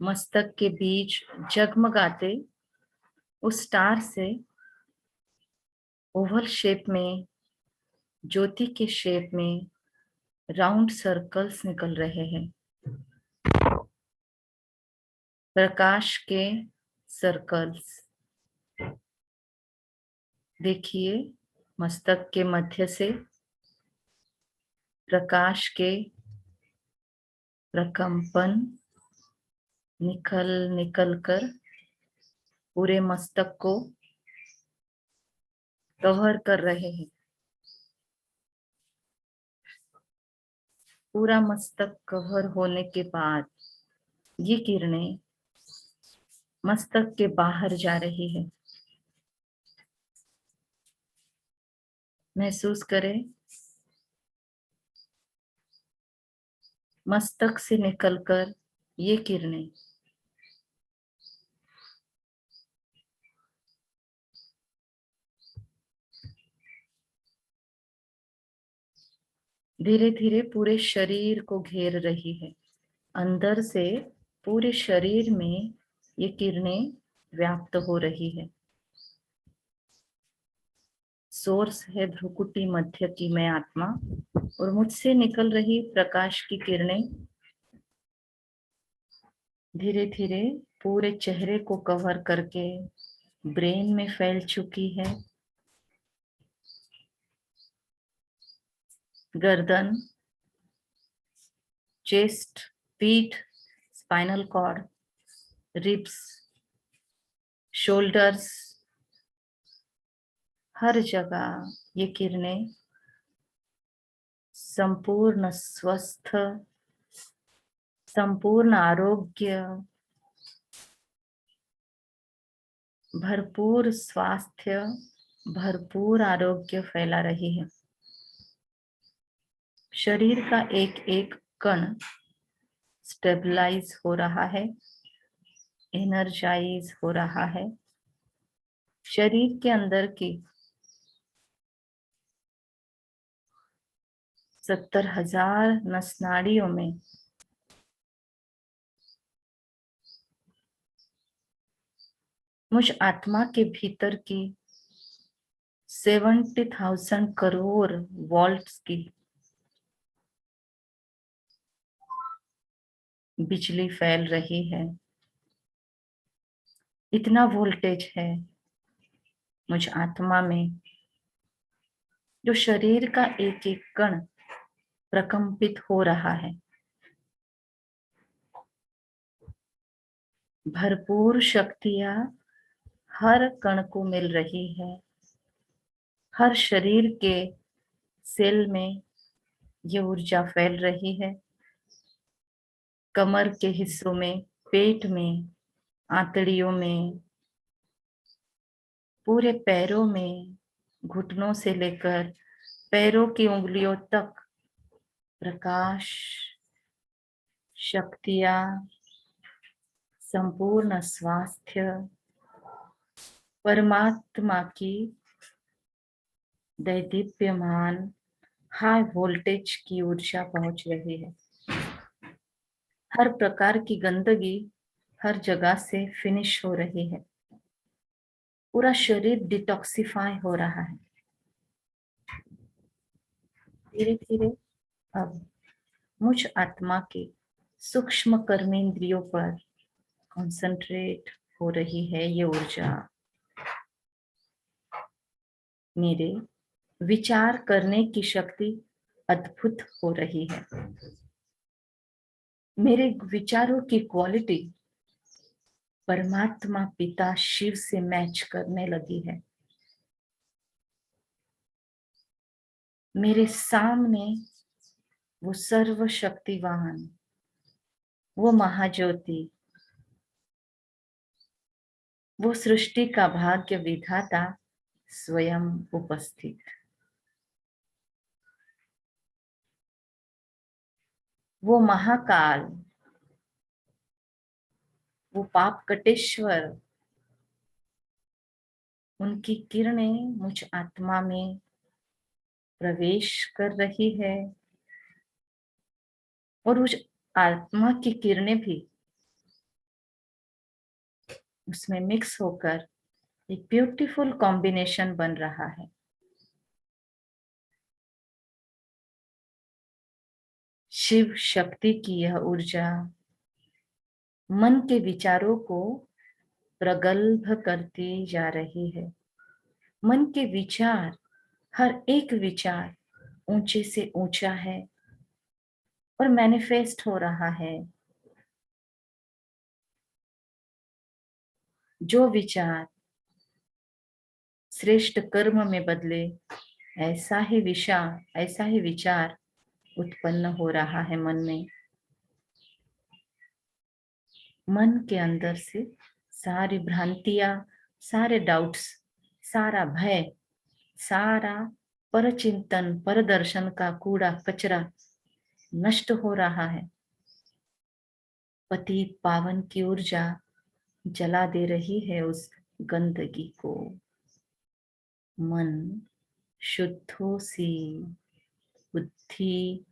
मस्तक के बीच जगमगाते उस स्टार से ओवल शेप में, ज्योति के शेप में राउंड सर्कल्स निकल रहे हैं। प्रकाश के सर्कल्स। देखिए, मस्तक के मध्य से प्रकाश के प्रकंपन निकल कर पूरे मस्तक को कवर कर रहे हैं। पूरा मस्तक कवर होने के बाद ये किरणें मस्तक के बाहर जा रही है। महसूस करें, मस्तक से निकलकर ये किरणें धीरे धीरे पूरे शरीर को घेर रही है। अंदर से पूरे शरीर में ये किरणें व्याप्त हो रही है। सोर्स है भ्रुकुटी मध्य की मैं आत्मा, और मुझसे निकल रही प्रकाश की किरणें धीरे धीरे पूरे चेहरे को कवर करके ब्रेन में फैल चुकी है। गर्दन, चेस्ट, पीठ, स्पाइनल कॉर्ड, रिब्स, शोल्डर्स, हर जगह ये किरणें संपूर्ण स्वस्थ, संपूर्ण आरोग्य, भरपूर स्वास्थ्य, भरपूर आरोग्य फैला रही है। शरीर का एक एक कण स्टेबलाइज हो रहा है, एनर्जाइज हो रहा है। शरीर के अंदर की 70,000 नस नाड़ियों में मुझ आत्मा के भीतर की 70,000 करोड़ वोल्ट्स की बिजली फैल रही है। इतना वोल्टेज है मुझ आत्मा में, जो शरीर का एक एक कण प्रकंपित हो रहा है। भरपूर शक्तियां हर कण को मिल रही है। हर शरीर के सेल में ये ऊर्जा फैल रही है। कमर के हिस्सों में, पेट में, आंतड़ियों में, पूरे पैरों में, घुटनों से लेकर पैरों की उंगलियों तक प्रकाश, शक्तियां, संपूर्ण स्वास्थ्य, परमात्मा की दैदीप्यमान हाई वोल्टेज की ऊर्जा पहुंच रही है। हर प्रकार की गंदगी हर जगह से फिनिश हो रही है। पूरा शरीर डिटॉक्सिफाई हो रहा है। धीरे धीरे अब मुझ आत्मा के सूक्ष्म कर्मेंद्रियों पर कंसंट्रेट हो रही है ये ऊर्जा। मेरे विचार करने की शक्ति अद्भुत हो रही है। मेरे विचारों की क्वालिटी परमात्मा पिता शिव से मैच करने लगी है। मेरे सामने वो सर्वशक्तिवान, वो महाज्योति, वो सृष्टि का भाग्य विधाता स्वयं उपस्थित। वो महाकाल, वो पाप कटेश्वर, उनकी किरणें मुझ आत्मा में प्रवेश कर रही है, और उस आत्मा की किरणें भी उसमें मिक्स होकर एक ब्यूटीफुल कॉम्बिनेशन बन रहा है। शिव शक्ति की यह ऊर्जा मन के विचारों को प्रगल्भ करती जा रही है। मन के विचार, हर एक विचार ऊंचे से ऊंचा है और मैनिफेस्ट हो रहा है। जो विचार श्रेष्ठ कर्म में बदले, ऐसा ही विचार उत्पन्न हो रहा है मन में। मन के अंदर से सारी भ्रांतियां, सारे डाउट्स, सारा भय, सारा परचिंतन, परदर्शन का कूड़ा कचरा नष्ट हो रहा है। पतित पावन की ऊर्जा जला दे रही है उस गंदगी को। मन शुद्धों सी बुद्धि,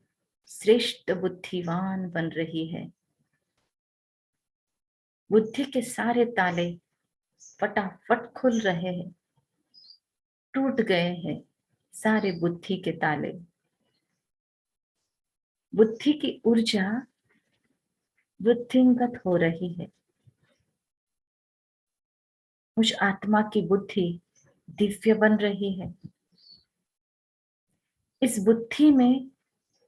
श्रेष्ठ बुद्धिवान बन रही है। बुद्धि के सारे ताले फटाफट खुल रहे हैं, टूट गए हैं सारे बुद्धि के ताले। बुद्धि की ऊर्जा वृद्धिंगत हो रही है। उस आत्मा की बुद्धि दिव्य बन रही है। इस बुद्धि में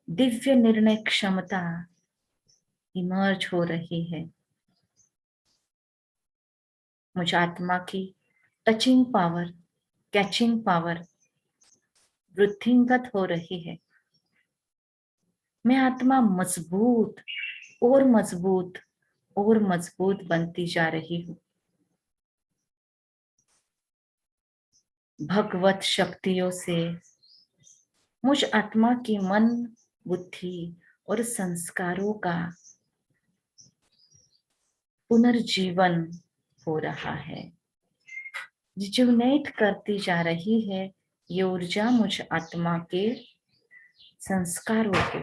दिव्य निर्णय क्षमता इमर्ज हो रही है। मुझ आत्मा की टचिंग पावर, कैचिंग पावर वृद्धिंगत हो रही है। मैं आत्मा मजबूत और मजबूत और मजबूत बनती जा रही हूँ। भगवत शक्तियों से मुझ आत्मा की मन, बुद्धि और संस्कारों का पुनर्जीवन हो रहा है। रिजुवनेट करती जा रही है ये ऊर्जा मुझ आत्मा के संस्कारों को।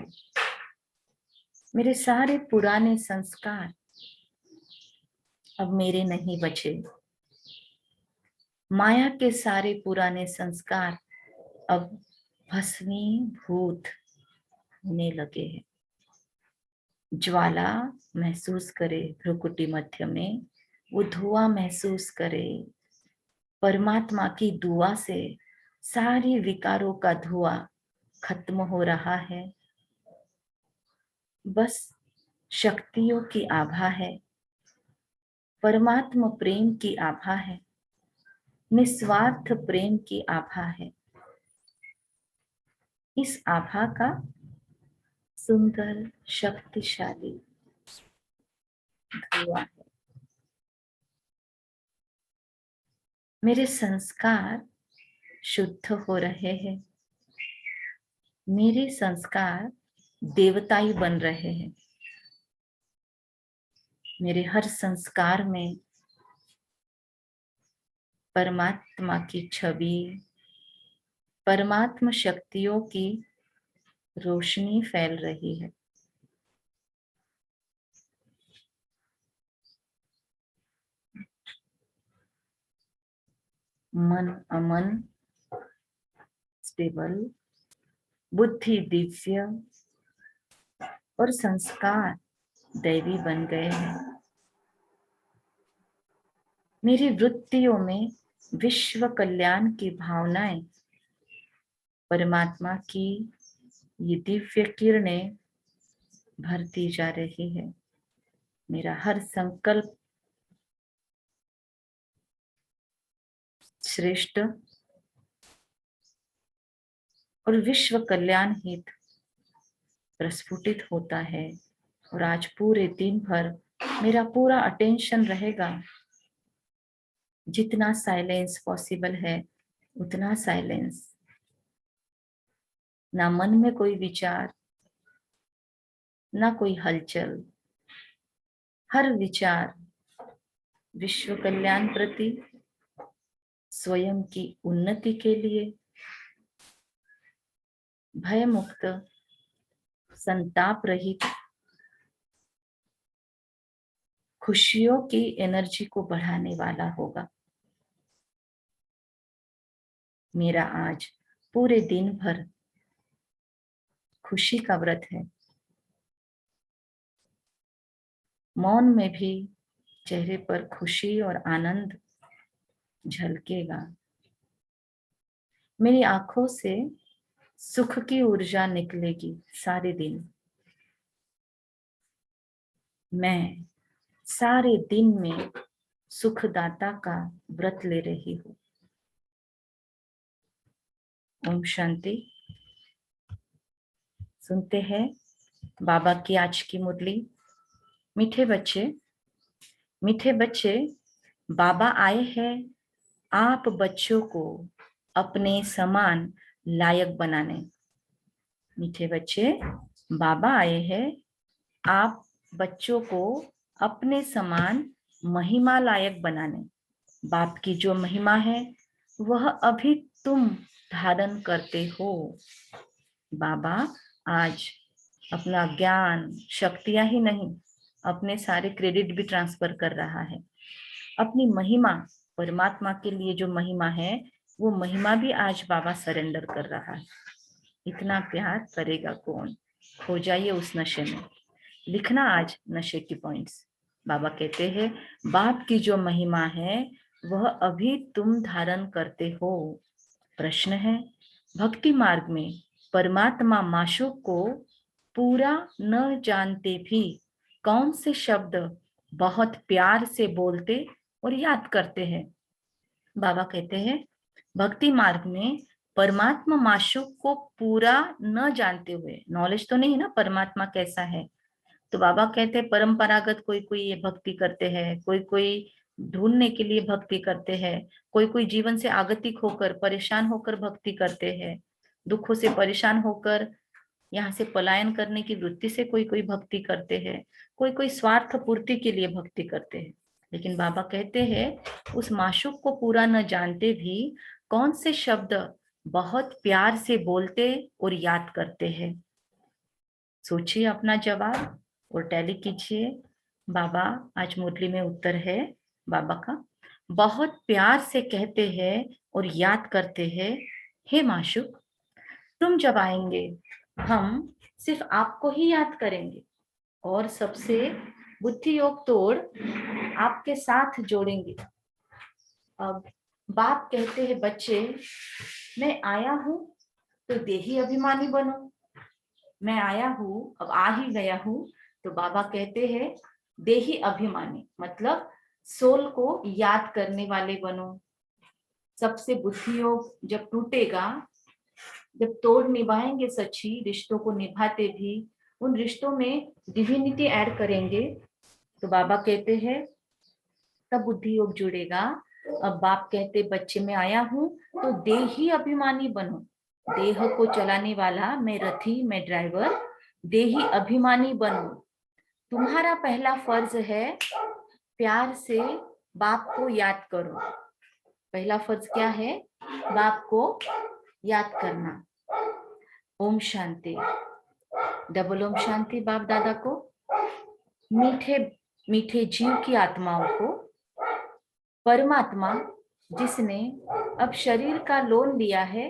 मेरे सारे पुराने संस्कार अब मेरे नहीं बचे। माया के सारे पुराने संस्कार अब भस्मीभूत होने लगे हैं। ज्वाला महसूस करे भ्रुकुटी मध्य में, वो धुआं महसूस करे। परमात्मा की दुआ से सारी विकारों का धुआं खत्म हो रहा है। बस शक्तियों की आभा है, परमात्मा प्रेम की आभा है, निस्वार्थ प्रेम की आभा है। इस आभा का सुंदर शक्तिशाली धुआं है। मेरे संस्कार शुद्ध हो रहे हैं। मेरे संस्कार देवताई बन रहे हैं। मेरे हर संस्कार में परमात्मा की छवि, परमात्मा शक्तियों की रोशनी फैल रही है। मन अमन स्टेबल, बुद्धि दिव्य और संस्कार दैवी बन गए हैं। मेरी वृत्तियों में विश्व कल्याण की भावनाएं, परमात्मा की ये दिव्य किरणें भरती जा रही है। मेरा हर संकल्प श्रेष्ठ और विश्व कल्याण हित प्रस्फुटित होता है। और आज पूरे दिन भर मेरा पूरा अटेंशन रहेगा। जितना साइलेंस पॉसिबल है उतना साइलेंस। ना मन में कोई विचार, ना कोई हलचल। हर विचार विश्व कल्याण प्रति, स्वयं की उन्नति के लिए, भय मुक्त, संताप रहित, खुशियों की एनर्जी को बढ़ाने वाला होगा। मेरा आज पूरे दिन भर खुशी का व्रत है। मौन में भी चेहरे पर खुशी और आनंद झलकेगा। मेरी आंखों से सुख की ऊर्जा निकलेगी सारे दिन। मैं सारे दिन में सुखदाता का व्रत ले रही हूँ। ओम शांति। सुनते हैं बाबा की आज की मुरली। मीठे बच्चे, बाबा आए हैं आप बच्चों को अपने समान लायक बनाने। मीठे बच्चे, बाबा आए हैं आप बच्चों को अपने समान महिमा लायक बनाने। बाप की जो महिमा है वह अभी तुम धारण करते हो। बाबा आज अपना ज्ञान, शक्तियां ही नहीं, अपने सारे क्रेडिट भी ट्रांसफर कर रहा है। अपनी महिमा, परमात्मा के लिए जो महिमा है वो महिमा भी आज बाबा सरेंडर कर रहा है। इतना प्यार करेगा कौन। खो जाइए उस नशे में। लिखना आज नशे की पॉइंट्स। बाबा कहते हैं बाप की जो महिमा है वह अभी तुम धारण करते हो। प्रश्न है, भक्ति मार्ग में परमात्मा माशूक को पूरा न जानते भी कौन से शब्द बहुत प्यार से बोलते और याद करते हैं। बाबा कहते हैं भक्ति मार्ग में परमात्मा माशूक को पूरा न जानते हुए, नॉलेज तो नहीं है ना परमात्मा कैसा है, तो बाबा कहते हैं परंपरागत कोई कोई ये भक्ति करते हैं, कोई कोई ढूंढने के लिए भक्ति करते हैं, कोई कोई जीवन से आगतिक होकर परेशान होकर भक्ति करते हैं, दुखों से परेशान होकर यहाँ से पलायन करने की वृत्ति से कोई कोई भक्ति करते हैं, कोई कोई स्वार्थ पूर्ति के लिए भक्ति करते हैं। लेकिन बाबा कहते हैं उस माशूक को पूरा न जानते भी कौन से शब्द बहुत प्यार से बोलते और याद करते हैं। सोचिए अपना जवाब और टैली कीजिए। बाबा आज मुरली में उत्तर है बाबा का। बहुत प्यार से कहते हैं और याद करते हैं, हे माशूक तुम जब आएंगे हम सिर्फ आपको ही याद करेंगे और सबसे बुद्धि योग तोड़ आपके साथ जोड़ेंगे। अब बाप कहते हैं बच्चे मैं आया हूं तो देही अभिमानी बनो। मैं आया हूं, अब आ ही गया हूं, तो बाबा कहते हैं देही अभिमानी मतलब सोल को याद करने वाले बनो। सबसे बुद्धि योग जब टूटेगा, जब तोड़ निभाएंगे सच्ची रिश्तों को निभाते भी उन रिश्तों में डिविनिटी ऐड करेंगे, तो बाबा कहते हैं तब बुद्धि योग जुड़ेगा। अब बाप कहते बच्चे में आया हूं तो देही अभिमानी बनो। देह को चलाने वाला मैं रथी, मैं ड्राइवर, देही अभिमानी बनो। तुम्हारा पहला फर्ज है प्यार से बाप को याद करो। पहला फर्ज क्या है? बाप को याद करना। ओम शांति। डबल ओम शांति बाप दादा को। मीठे मीठे जीव की आत्माओं को परमात्मा जिसने अब शरीर का लोन लिया है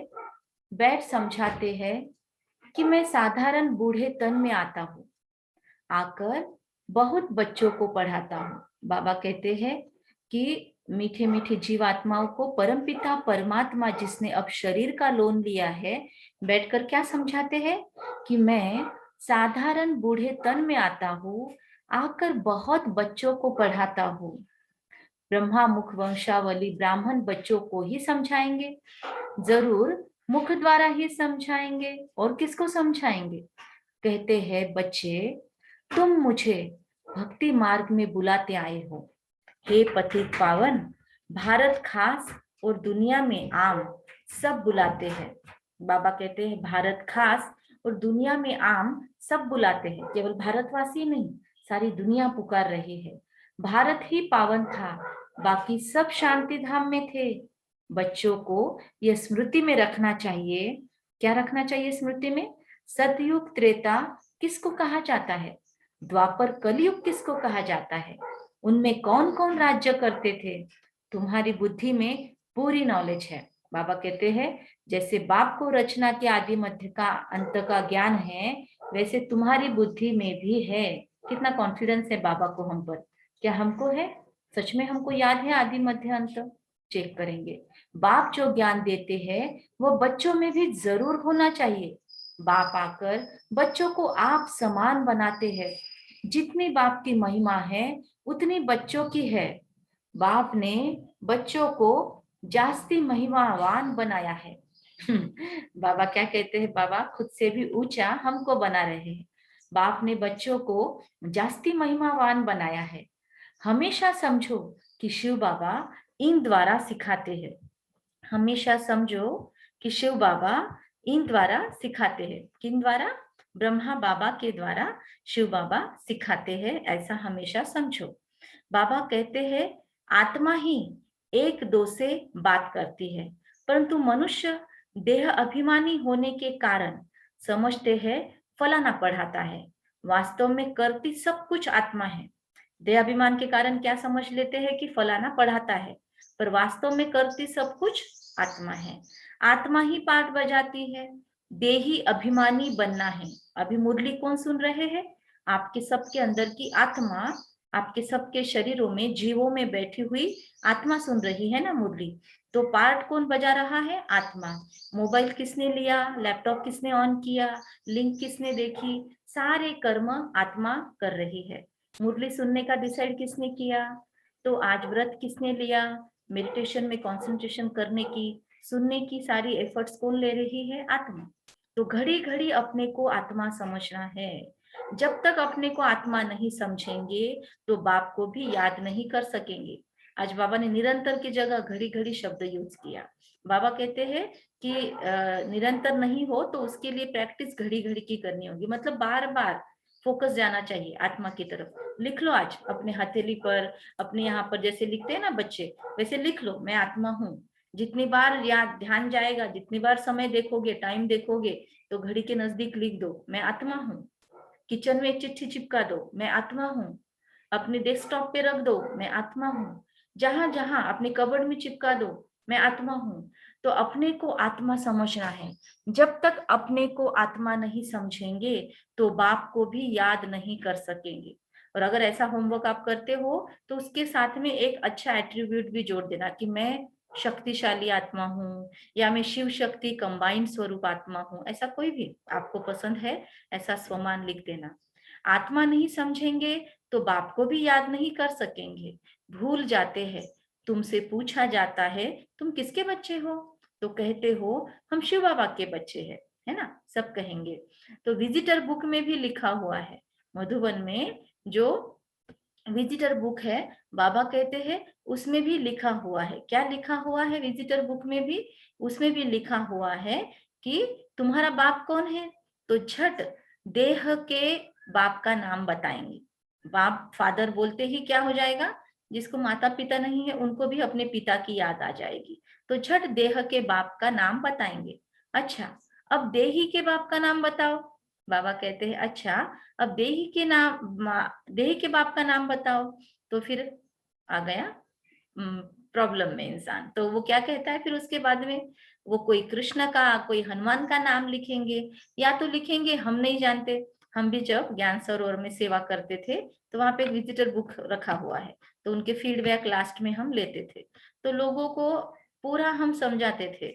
बैठ समझाते हैं कि मैं साधारण बूढ़े तन में आता हूँ, आकर बहुत बच्चों को पढ़ाता हूँ। बाबा कहते हैं कि मीठे मीठे जीवात्माओं को परमपिता परमात्मा जिसने अब शरीर का लोन लिया है बैठकर क्या समझाते हैं कि मैं साधारण बूढ़े तन में आता हूँ, आकर बहुत बच्चों को पढ़ाता हूँ। ब्रह्मा मुख वंशावली ब्राह्मण बच्चों को ही समझाएंगे, जरूर मुख द्वारा ही समझाएंगे, और किसको समझाएंगे? कहते हैं बच्चे तुम मुझे भक्ति मार्ग में बुलाते आए हो। हे पथिक पावन, भारत खास और दुनिया में आम सब बुलाते हैं। बाबा कहते हैं भारत खास और दुनिया में आम सब बुलाते हैं, केवल भारतवासी नहीं सारी दुनिया पुकार रही है। भारत ही पावन था, बाकी सब शांति धाम में थे। बच्चों को यह स्मृति में रखना चाहिए। क्या रखना चाहिए स्मृति में? सतयुग त्रेता किसको कहा जाता है? द्वापर कलयुग किसको कहा जाता है? उनमें कौन कौन राज्य करते थे? तुम्हारी बुद्धि में पूरी नॉलेज है। बाबा कहते हैं जैसे बाप को रचना के आदि मध्य का अंत का ज्ञान है, वैसे तुम्हारी बुद्धि में भी है। कितना कॉन्फिडेंस है बाबा को हम पर। क्या हमको है? सच में हमको याद है आदि मध्य अंत? चेक करेंगे। बाप जो ज्ञान देते हैं वो बच्चों में भी जरूर होना चाहिए। बाप आकर बच्चों को आप समान बनाते हैं। जितनी बाप की महिमा है उतनी बच्चों की है। बाप ने बच्चों को जास्ती महिमावान बनाया है। बाबा क्या कहते हैं? बाबा खुद से भी ऊंचा हमको बना रहे हैं। बाप ने बच्चों को जास्ती महिमावान बनाया है। हमेशा समझो कि शिव बाबा इन द्वारा सिखाते हैं। हमेशा समझो कि शिव बाबा इन द्वारा सिखाते हैं। किन द्वारा? ब्रह्मा बाबा के द्वारा शिव बाबा सिखाते हैं, ऐसा हमेशा समझो। बाबा कहते हैं आत्मा ही एक दो से बात करती है, परंतु मनुष्य देह अभिमानी होने के कारण समझते हैं फलाना पढ़ाता है। वास्तव में करती सब कुछ आत्मा है। देह अभिमान के कारण क्या समझ लेते हैं कि फलाना पढ़ाता है, पर वास्तव में करती सब कुछ आत्मा है। आत्मा ही पाठ बजाती है। देही अभिमानी बनना है। अभी मुरली कौन सुन रहे हैं? आपके सबके अंदर की आत्मा, आपके सबके शरीरों में, जीवों में बैठी हुई आत्मा सुन रही है ना मुरली। तो पार्ट कौन बजा रहा है? आत्मा। मोबाइल किसने लिया? लैपटॉप किसने ऑन किया? लिंक किसने देखी? सारे कर्म आत्मा कर रही है। मुरली सुनने का डिसाइड किसने किया? तो आज व्रत किसने लिया? मेडिटेशन में कंसंट्रेशन करने की, सुनने की सारी एफर्ट्स कौन ले रही है? आत्मा। तो घड़ी घड़ी अपने को आत्मा समझना है। जब तक अपने को आत्मा नहीं समझेंगे तो बाप को भी याद नहीं कर सकेंगे। आज बाबा ने निरंतर की जगह घड़ी घड़ी शब्द यूज किया। बाबा कहते हैं कि निरंतर नहीं हो तो उसके लिए प्रैक्टिस घड़ी घड़ी की करनी होगी, मतलब बार बार फोकस जाना चाहिए आत्मा की तरफ। लिख लो आज अपने हथेली पर, अपने यहाँ पर जैसे लिखते हैं ना बच्चे, वैसे लिख लो मैं आत्मा हूँ। जितनी बार याद ध्यान जाएगा, जितनी बार समय देखोगे, टाइम देखोगे, तो घड़ी के नजदीक लिख दो मैं आत्मा हूँ। किचन में एक चिट्ठी चिपका दो मैं आत्मा हूँ। अपने डेस्कटॉप पे रख दो मैं आत्मा हूँ। जहां जहां अपने कबर्ड में चिपका दो मैं आत्मा हूँ। तो अपने को आत्मा समझना है। जब तक अपने को आत्मा नहीं समझेंगे तो बाप को भी याद नहीं कर सकेंगे। और अगर ऐसा होमवर्क आप करते हो तो उसके साथ में एक अच्छा एट्रीब्यूट भी जोड़ देना कि मैं शक्तिशाली आत्मा हूँ, या मैं शिव शक्ति कंबाइंड स्वरूप आत्मा हूँ। ऐसा कोई भी आपको पसंद है ऐसा स्वमान लिख देना। आत्मा नहीं समझेंगे तो बाप को भी याद नहीं कर सकेंगे। भूल जाते हैं। तुमसे पूछा जाता है तुम किसके बच्चे हो, तो कहते हो हम शिव बाबा के बच्चे हैं, है ना? सब कहेंगे। तो विजिटर बुक में भी लिखा हुआ है, मधुबन में जो विजिटर बुक है, बाबा कहते हैं उसमें भी लिखा हुआ है। क्या लिखा हुआ है विजिटर बुक में भी? उसमें भी लिखा हुआ है कि तुम्हारा बाप कौन है। तो झट देह के बाप का नाम बताएंगे। बाप फादर बोलते ही क्या हो जाएगा? जिसको माता पिता नहीं है उनको भी अपने पिता की याद आ जाएगी। तो झट देह के बाप का नाम बताएंगे। अच्छा, अब देही के बाप का नाम बताओ। बाबा कहते हैं अच्छा, अब देही के बाप का नाम बताओ। तो फिर आ गया प्रॉब्लम में इंसान। तो वो क्या कहता है फिर उसके बाद में? वो कोई कृष्ण का, कोई हनुमान का नाम लिखेंगे, या तो लिखेंगे हम नहीं जानते। हम भी जब ज्ञान सरोवर में सेवा करते थे तो वहां पे एक विजिटर बुक रखा हुआ है, तो उनके फीडबैक लास्ट में हम लेते थे। तो लोगों को पूरा हम समझाते थे।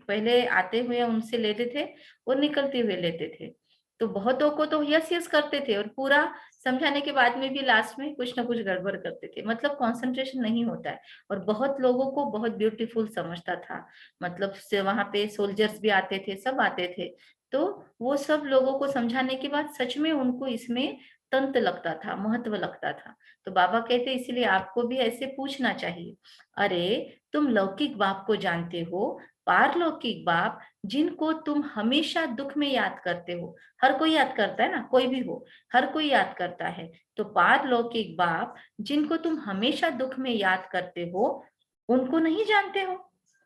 पहले आते हुए उनसे लेते थे और निकलते हुए लेते थे। तो बहुतों को तो यस यस करते थे और पूरा समझाने के बाद में भी लास्ट में कुछ ना कुछ गड़बड़ करते थे, मतलब कंसंट्रेशन नहीं होता है। और बहुत लोगों को बहुत ब्यूटीफुल समझता था, मतलब से वहां पे सोल्जर्स भी आते थे, सब आते थे। तो वो सब लोगों को समझाने के बाद सच में उनको इसमें तंत्र लगता था, महत्व लगता था। तो बाबा कहते इसलिए आपको भी ऐसे पूछना चाहिए। अरे तुम लौकिक बाप को जानते हो, पारलौकिक बाप जिनको तुम हमेशा दुख में याद करते हो। हर कोई याद करता है ना, कोई भी हो, हर कोई याद करता है। तो पारलौकिक बाप जिनको तुम हमेशा दुख में याद करते हो, उनको नहीं जानते हो?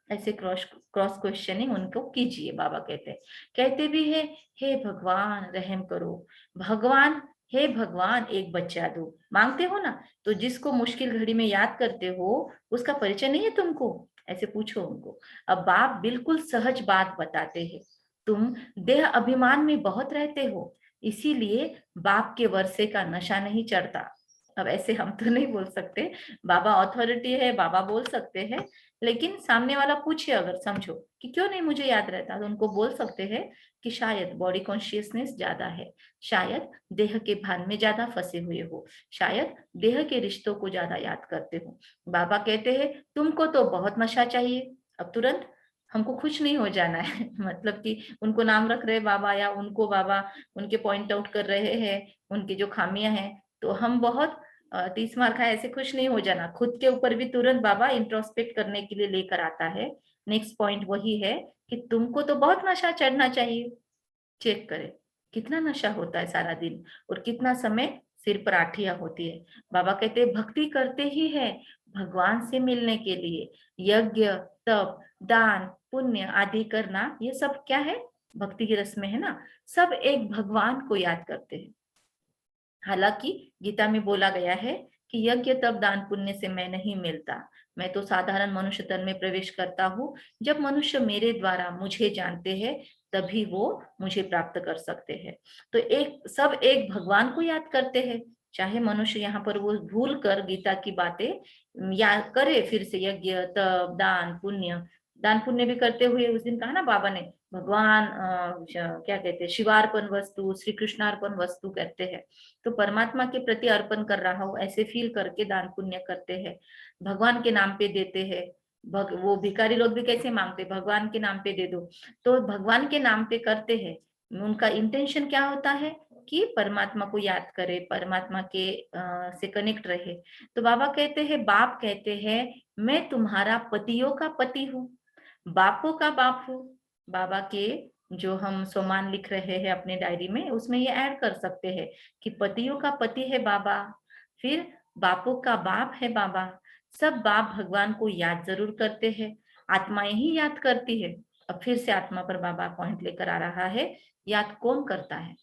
ऐसे क्रॉस क्रॉस क्वेश्चनिंग उनको कीजिए। बाबा कहते भी है हे भगवान रहम करो। भगवान हे भगवान एक बच्चा दो। मांगते हो ना, तो जिसको मुश्किल घड़ी में याद करते हो उसका परिचय नहीं है तुमको, ऐसे पूछो उनको। अब बाप बिल्कुल सहज बात बताते हैं। तुम देह अभिमान में बहुत रहते हो, इसीलिए बाप के वर्षे का नशा नहीं चढ़ता। अब ऐसे हम तो नहीं बोल सकते, बाबा अथॉरिटी है, बाबा बोल सकते हैं, लेकिन सामने वाला पूछे अगर, समझो कि क्यों नहीं मुझे याद रहता, तो उनको बोल सकते हैं कि शायद बॉडी कॉन्शियसनेस ज्यादा है, शायद देह के भान में ज्यादा फंसे हुए हो, शायद देह के रिश्तों को ज्यादा याद करते हो। बाबा कहते हैं तुमको तो बहुत नशा चाहिए। अब तुरंत हमको खुश नहीं हो जाना है मतलब कि उनको नाम रख रहे बाबा, या उनको बाबा उनके पॉइंट आउट कर रहे हैं, उनकी जो खामियां हैं, तो हम बहुत 30 मार खाए ऐसे खुश नहीं हो जाना। खुद के ऊपर भी तुरंत बाबा इंट्रोस्पेक्ट करने के लिए लेकर आता है। नेक्स्ट पॉइंट वही है कि तुमको तो बहुत नशा चढ़ना चाहिए। चेक करें कितना नशा होता है सारा दिन, और कितना समय सिर पर आठियां होती है। बाबा कहते हैं भक्ति करते ही है भगवान से मिलने के लिए। यज्ञ, तप, दान, पुण्य आदि करना, ये सब क्या है, भक्ति की रस में है ना। सब एक भगवान को याद करते हैं। हालांकि गीता में बोला गया है कि यज्ञ तप दान पुण्य से मैं नहीं मिलता, मैं तो साधारण मनुष्य तन में प्रवेश करता हूँ। जब मनुष्य मेरे द्वारा मुझे जानते हैं तभी वो मुझे प्राप्त कर सकते हैं। तो एक सब एक भगवान को याद करते हैं। चाहे मनुष्य यहाँ पर वो भूल कर गीता की बातें याद करे, फिर से यज्ञ तप दान पुण्य, दान पुण्य भी करते हुए, उस दिन कहा ना बाबा ने, भगवान क्या कहते हैं, शिवार्पण वस्तु, श्री कृष्णार्पण वस्तु कहते हैं। तो परमात्मा के प्रति अर्पण कर रहा हो ऐसे फील करके दान पुण्य करते हैं, भगवान के नाम पे देते हैं। वो भिखारी लोग भी कैसे मांगते, भगवान के नाम पे दे दो, तो भगवान के नाम पे करते हैं। उनका इंटेंशन क्या होता है कि परमात्मा को याद करे, परमात्मा के से कनेक्ट रहे। तो बाबा कहते हैं, बाप कहते हैं मैं तुम्हारा पतियों का पति हूँ, बापों का बाप हूँ। बाबा के जो हम सोमान लिख रहे हैं अपने डायरी में, उसमें ये ऐड कर सकते हैं कि पतियों का पति है बाबा, फिर बापों का बाप है बाबा। सब बाप भगवान को याद जरूर करते हैं, आत्माएं ही याद करती है। अब फिर से आत्मा पर बाबा पॉइंट लेकर आ रहा है, याद कौन करता है,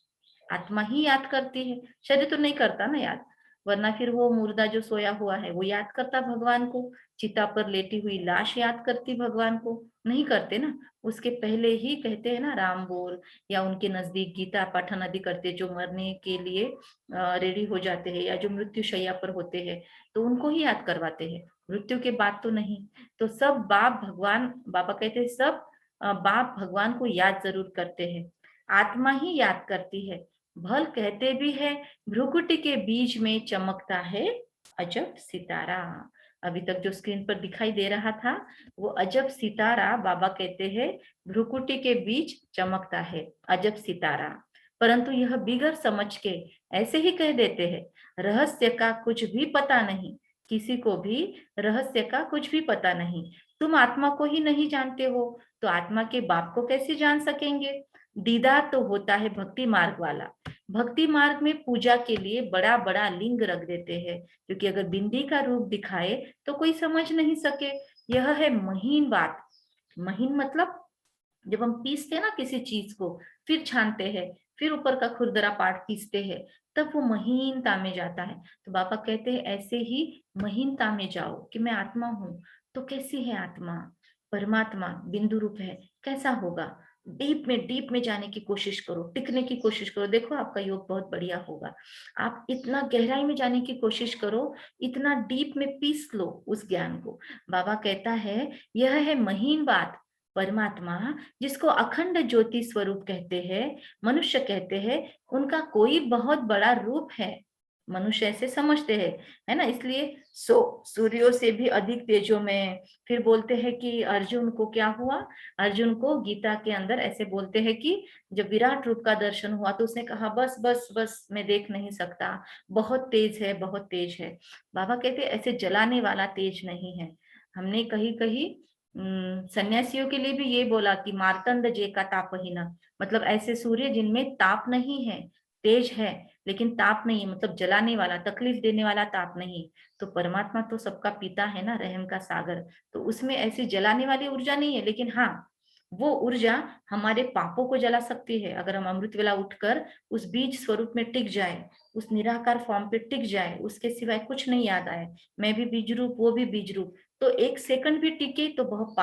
आत्मा ही याद करती है, शरीर तो नहीं करता ना याद। वरना फिर वो मुर्दा जो सोया हुआ है वो याद करता भगवान को, चिता पर लेटी हुई लाश याद करती भगवान को, नहीं करते ना। उसके पहले ही कहते हैं ना राम बोल, या उनके नजदीक गीता पठन आदि करते, जो मरने के लिए रेडी हो जाते हैं या जो मृत्यु शैया पर होते हैं, तो उनको ही याद करवाते हैं, मृत्यु के बाद तो नहीं। तो सब बाप भगवान, बाबा कहते हैं सब बाप भगवान को याद जरूर करते हैं, आत्मा ही याद करती है। भल कहते भी है भ्रुकुटी के बीच में चमकता है अजब सितारा। अभी तक जो स्क्रीन पर दिखाई दे रहा था वो अजब सितारा, बाबा कहते हैं भ्रुकुटी के बीच चमकता है अजब सितारा। परंतु यह बिगर समझ के ऐसे ही कह देते हैं, रहस्य का कुछ भी पता नहीं, किसी को भी रहस्य का कुछ भी पता नहीं। तुम आत्मा को ही नहीं जानते हो तो आत्मा के बाप को कैसे जान सकेंगे। दीदार तो होता है भक्ति मार्ग वाला, भक्ति मार्ग में पूजा के लिए बड़ा बड़ा लिंग रख देते हैं, क्योंकि अगर बिंदी का रूप दिखाए तो कोई समझ नहीं सके। यह है महीन बात। महीन मतलब जब हम पीसते हैं ना किसी चीज को, फिर छानते हैं, फिर ऊपर का खुरदरा पार्ट पीसते हैं, तब वो महीनता में जाता है। तो बाबा कहते हैं ऐसे ही महीनता में जाओ कि मैं आत्मा हूँ। तो कैसी है आत्मा, परमात्मा बिंदु रूप है, कैसा होगा। डीप में जाने की कोशिश करो, टिकने की कोशिश करो, देखो आपका योग बहुत बढ़िया होगा। आप इतना गहराई में जाने की कोशिश करो, इतना डीप में पीस लो उस ज्ञान को। बाबा कहता है यह है महीन बात, परमात्मा जिसको अखंड ज्योति स्वरूप कहते हैं, मनुष्य कहते हैं उनका कोई बहुत बड़ा रूप है। मनुष्य ऐसे समझते हैं, है ना, इसलिए सूर्यों से भी अधिक तेजों में। फिर बोलते हैं कि अर्जुन को क्या हुआ, अर्जुन को गीता के अंदर ऐसे बोलते हैं कि जब विराट रूप का दर्शन हुआ तो उसने कहा बस बस बस मैं देख नहीं सकता, बहुत तेज है बहुत तेज है। बाबा कहते हैं ऐसे जलाने वाला तेज नहीं है। हमने कहीं कहीं सन्यासियों के लिए भी ये बोला कि मार्तंड जे का तापहीना, मतलब ऐसे सूर्य जिनमें ताप नहीं है, तेज है लेकिन ताप नहीं है, मतलब जलाने वाला तकलीफ देने वाला ताप नहीं। तो परमात्मा तो सबका पिता है ना, रहम का सागर, तो उसमें ऐसी जलाने वाली ऊर्जा नहीं है, लेकिन हाँ वो ऊर्जा हमारे पापों को जला सकती है। अगर हम अमृत वेला उठकर उस बीज स्वरूप में टिक जाए, उस निराकार फॉर्म पे टिक जाए, उसके सिवाय कुछ नहीं याद आए, मैं भी बीज रूप वो भी बीज रूप, तो एक सेकंड भी टिके तो बहुत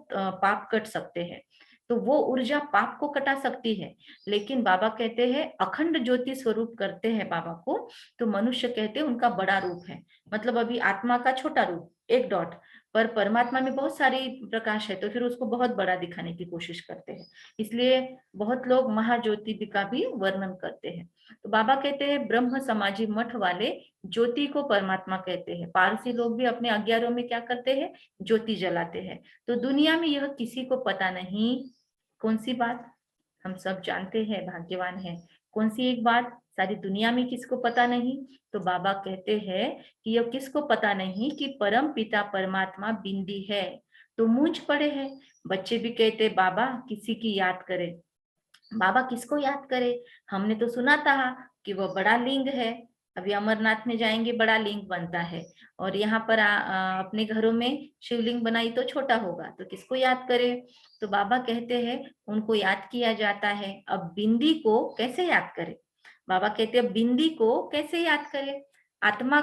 पाप कट सकते हैं। तो वो ऊर्जा पाप को कटा सकती है। लेकिन बाबा कहते हैं अखंड ज्योति स्वरूप करते हैं बाबा को, तो मनुष्य कहते हैं उनका बड़ा रूप है। मतलब अभी आत्मा का छोटा रूप, एक डॉट, पर परमात्मा में बहुत सारी प्रकाश है, तो फिर उसको बहुत बड़ा दिखाने की कोशिश करते हैं। इसलिए बहुत लोग महाज्योति का भी वर्णन करते हैं। तो बाबा कहते हैं ब्रह्म समाजी मठ वाले ज्योति को परमात्मा कहते हैं। पारसी लोग भी अपने अज्ञारों में क्या करते हैं, ज्योति जलाते हैं। तो दुनिया में यह किसी को पता नहीं। कौन सी बात? हम सब जानते हैं, भाग्यवान है। कौन सी एक बात सारी दुनिया में किसको पता नहीं? तो बाबा कहते हैं कि यह किसको पता नहीं कि परम पिता परमात्मा बिंदी है। तो मूंझ पड़े हैं। बच्चे भी कहते बाबा किसी की याद करे। बाबा किसको याद करे? हमने तो सुना था कि वो बड़ा लिंग है। अभी अमरनाथ में जाएंगे बड़ा लिंग बनता है, और यहाँ पर अपने घरों में शिवलिंग बनाई तो छोटा होगा, तो किसको याद करे? तो बाबा कहते हैं उनको याद किया जाता है। अब बिंदी को कैसे याद करे? बाबा कहते हैं बिंदी को कैसे याद करे? आत्मा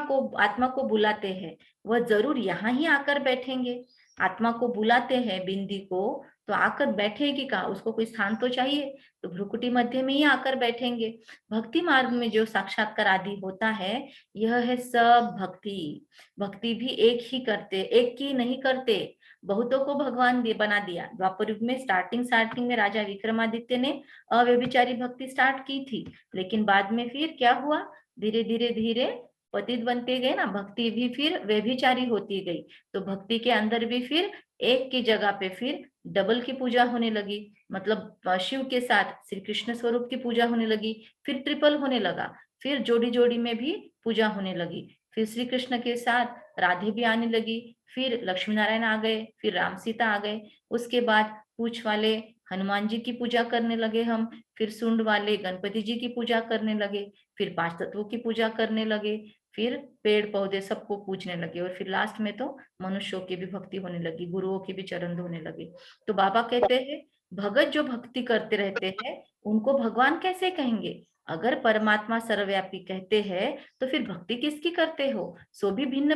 को बुलाते हैं, वह जरूर यहाँ ही आकर बैठेंगे। आत्मा को बुलाते हैं बिंदी को, तो आकर बैठेगी कहाँ? उसको कोई स्थान तो चाहिए, तो भ्रुकुटी मध्य में ही आकर बैठेंगे। भक्ति मार्ग में जो साक्षात्कार आदि होता है, यह है सब भक्ति। भक्ति भी एक ही करते, एक की नहीं करते, बहुतों को भगवान बना दिया। द्वापर युग में स्टार्टिंग में राजा विक्रमादित्य ने अव्यभिचारी भक्ति स्टार्ट की थी, लेकिन बाद में फिर क्या हुआ, धीरे धीरे धीरे पतित बनते गए ना, भक्ति भी फिर व्यभिचारी होती गई। तो भक्ति के अंदर भी फिर एक की जगह पे फिर डबल की पूजा होने लगी। मतलब शिव के साथ श्री कृष्ण स्वरूप की पूजा होने लगी, फिर ट्रिपल होने लगा, फिर जोड़ी जोड़ी में भी पूजा होने लगी, फिर श्री कृष्ण के साथ राधे भी आने लगी, फिर लक्ष्मी नारायण आ गए, फिर राम सीता आ गए। उसके बाद पूछ वाले हनुमान जी की पूजा करने लगे हम, फिर सुंड वाले गणपति जी की पूजा करने लगे, फिर पांच तत्वों की पूजा करने लगे, फिर पेड़ पौधे सबको पूजने लगे, और फिर लास्ट में तो मनुष्यों की भी भक्ति होने लगी, गुरुओं की भी चरण धोने लगे। तो बाबा कहते हैं भगत जो भक्ति करते रहते हैं उनको भगवान कैसे कहेंगे? अगर परमात्मा सर्वव्यापी कहते हैं तो फिर भक्ति किसकी करते हो? सो भी भिन्न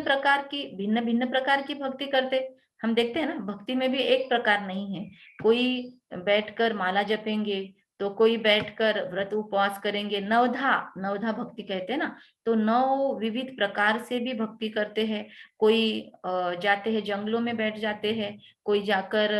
भिन्न प्रकार की भक्ति करते। हम देखते हैं ना, भक्ति में भी एक प्रकार नहीं है। कोई बैठकर माला जपेंगे, तो कोई बैठकर व्रत उपवास करेंगे, नवधा नवधा भक्ति कहते हैं ना, तो नौ विविध प्रकार से भी भक्ति करते हैं। कोई जाते हैं जंगलों में बैठ जाते हैं, कोई जाकर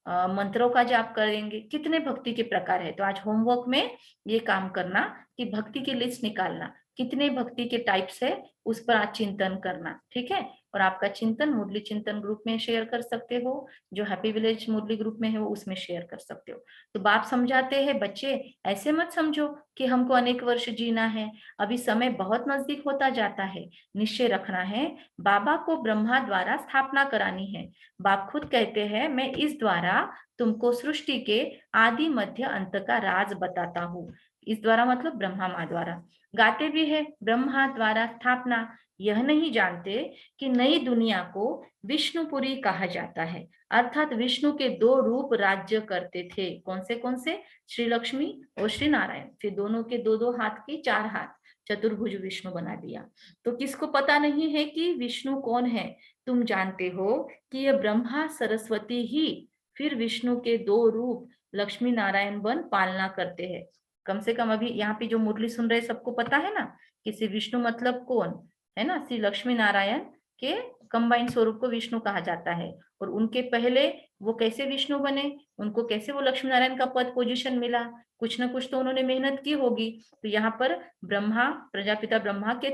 मंत्रों का जाप करेंगे। कितने भक्ति के प्रकार है। तो आज होमवर्क में ये काम करना कि भक्ति की लिस्ट निकालना, कितने भक्ति के टाइप्स है, उस पर आज चिंतन करना, ठीक है। और आपका चिंतन मुरली चिंतन ग्रुप में शेयर कर सकते हो, जो हैप्पी विलेज मुरली ग्रुप में है वो उसमें शेयर कर सकते हो। तो बाप समझाते हैं बच्चे ऐसे मत समझो कि हमको अनेक वर्ष जीना है, अभी समय बहुत नजदीक होता जाता है। निश्चय रखना है, बाबा को ब्रह्मा द्वारा स्थापना करानी है। बाप खुद कहते हैं मैं इस द्वारा तुमको सृष्टि के आदि मध्य अंत का राज बताता हूँ। इस द्वारा मतलब ब्रह्मा माँ द्वारा। गाते भी है ब्रह्मा द्वारा स्थापना, यह नहीं जानते कि नई दुनिया को विष्णुपुरी कहा जाता है। अर्थात विष्णु के दो रूप राज्य करते थे। कौन से? श्री लक्ष्मी और श्री नारायण। फिर दोनों के दो दो हाथ के चार हाथ, चतुर्भुज विष्णु बना दिया। तो किसको पता नहीं है कि विष्णु कौन है? तुम जानते हो कि यह ब्रह्मा सरस्वती ही फिर विष्णु के दो रूप लक्ष्मी नारायण बन पालना करते हैं। कम से कम अभी यहाँ पे जो मुरली सुन रहे सबको पता है ना कि श्री विष्णु मतलब कौन है ना, श्री लक्ष्मी नारायण के कंबाइन स्वरूप को विष्णु कहा जाता है। और उनके पहले वो कैसे विष्णु बने, उनको कैसे वो लक्ष्मी नारायण का पद पोजीशन मिला, कुछ ना कुछ तो उन्होंने मेहनत की होगी। तो यहाँ पर ब्रह्मा, प्रजापिता ब्रह्मा के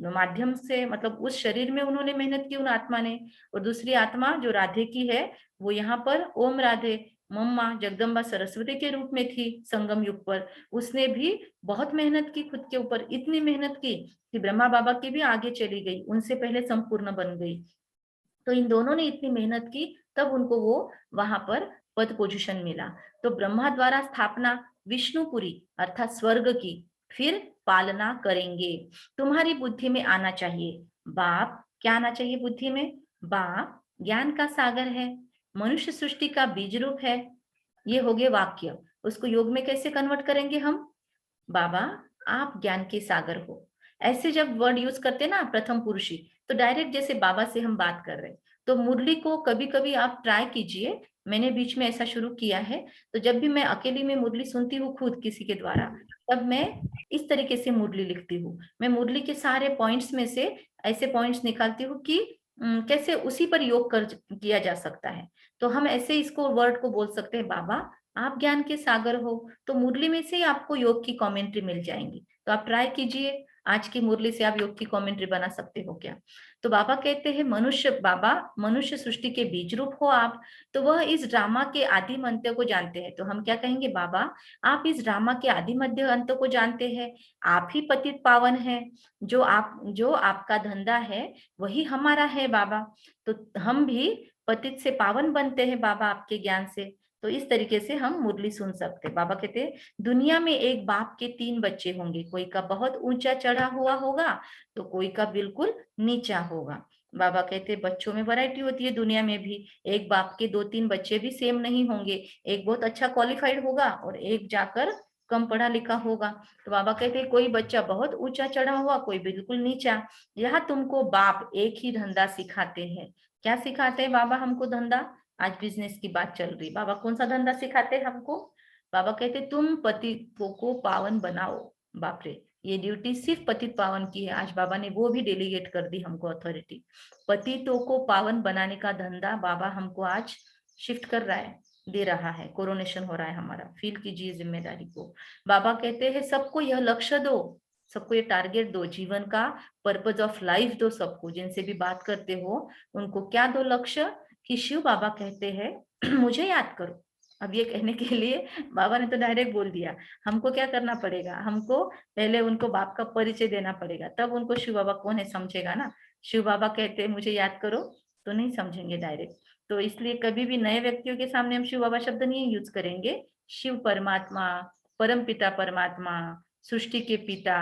माध्यम से, मतलब उस शरीर में उन्होंने मेहनत की उन आत्मा ने। और दूसरी आत्मा जो राधे की है, वो यहाँ पर ओम राधे मम्मा जगदम्बा सरस्वती के रूप में थी संगम युग पर। उसने भी बहुत मेहनत की खुद के ऊपर, इतनी मेहनत की कि ब्रह्मा बाबा की भी आगे चली गई, उनसे पहले संपूर्ण बन गई। तो इन दोनों ने इतनी मेहनत की, तब उनको वो वहां पर पद पोजीशन मिला। तो ब्रह्मा द्वारा स्थापना विष्णुपुरी अर्थात स्वर्ग की, फिर पालना करेंगे। तुम्हारी बुद्धि में आना चाहिए। बाप क्या आना चाहिए बुद्धि में? बाप ज्ञान का सागर है, मनुष्य सृष्टि का बीज रूप है, ये हो गए वाक्य। उसको योग में कैसे कन्वर्ट करेंगे हम? बाबा आप ज्ञान के सागर हो, ऐसे जब वर्ड यूज करते हैं ना प्रथम पुरुषी, तो डायरेक्ट जैसे बाबा से हम बात कर रहे हैं। तो मुरली को कभी कभी आप ट्राई कीजिए, मैंने बीच में ऐसा शुरू किया है, तो जब भी मैं अकेली में मुरली सुनती हूँ खुद किसी के द्वारा, तब मैं इस तरीके से मुरली लिखती हूँ। मैं मुरली के सारे पॉइंट्स में से ऐसे पॉइंट्स निकालती हूँ कि कैसे उसी पर योग कर किया जा सकता है। तो हम ऐसे इसको वर्ड को बोल सकते हैं, बाबा आप ज्ञान के सागर हो। तो मुरली में से ही आपको योग की कमेंट्री मिल जाएंगी, तो आप ट्राई कीजिए, आज की मुरली से आप योग की कमेंट्री बना सकते हो क्या? तो बाबा कहते हैं मनुष्य, बाबा मनुष्य सृष्टि के बीज रूप हो आप, तो वह इस ड्रामा के आदि अंत्य को जानते हैं। तो हम क्या कहेंगे, बाबा आप इस ड्रामा के आदि मध्य अंत को जानते हैं, आप ही पतित पावन है, जो आपका धंधा है वही हमारा है बाबा। तो हम भी पतित से पावन बनते हैं बाबा आपके ज्ञान से। तो इस तरीके से हम मुरली सुन सकते हैं। बाबा कहते हैं दुनिया में एक बाप के 3 बच्चे होंगे, कोई का बहुत ऊंचा चढ़ा हुआ होगा, तो कोई का बिल्कुल नीचा होगा। बाबा कहते हैं बच्चों में वैरायटी होती है दुनिया में भी, एक बाप के 2-3 बच्चे भी सेम नहीं होंगे, एक बहुत अच्छा क्वालिफाइड होगा और एक जाकर कम पढ़ा लिखा होगा। तो बाबा कहते हैं कोई बच्चा बहुत ऊंचा चढ़ा हुआ, कोई बिल्कुल नीचा। यहाँ तुमको बाप एक ही धंधा सिखाते हैं। क्या सिखाते हैं बाबा हमको धंधा? आज बिजनेस की बात चल रही, बाबा कौन सा धंधा सिखाते हैं हमको? बाबा कहते तुम पतितों को पावन बनाओ। बाप रे, ये ड्यूटी सिर्फ पतित पावन की है, आज बाबा ने वो भी डेलीगेट कर दी हमको अथॉरिटी। पतितों को पावन बनाने का धंधा बाबा हमको आज शिफ्ट कर रहा है, दे रहा है, कोरोनेशन हो रहा है हमारा, फील कीजिए जिम्मेदारी को। बाबा कहते हैं सबको यह लक्ष्य दो, सबको ये टारगेट दो, जीवन का पर्पज ऑफ लाइफ दो सबको, जिनसे भी बात करते हो उनको क्या दो लक्ष्य, कि शिव बाबा कहते हैं मुझे याद करो। अब ये कहने के लिए बाबा ने तो डायरेक्ट बोल दिया, हमको क्या करना पड़ेगा, हमको पहले उनको बाप का परिचय देना पड़ेगा, तब उनको शिव बाबा कौन है समझेगा ना। शिव बाबा कहते हैं मुझे याद करो, तो नहीं समझेंगे डायरेक्ट। तो इसलिए कभी भी नए व्यक्तियों के सामने हम शिव बाबा शब्द नहीं यूज करेंगे। शिव परमात्मा, परम पिता परमात्मा, सृष्टि के पिता,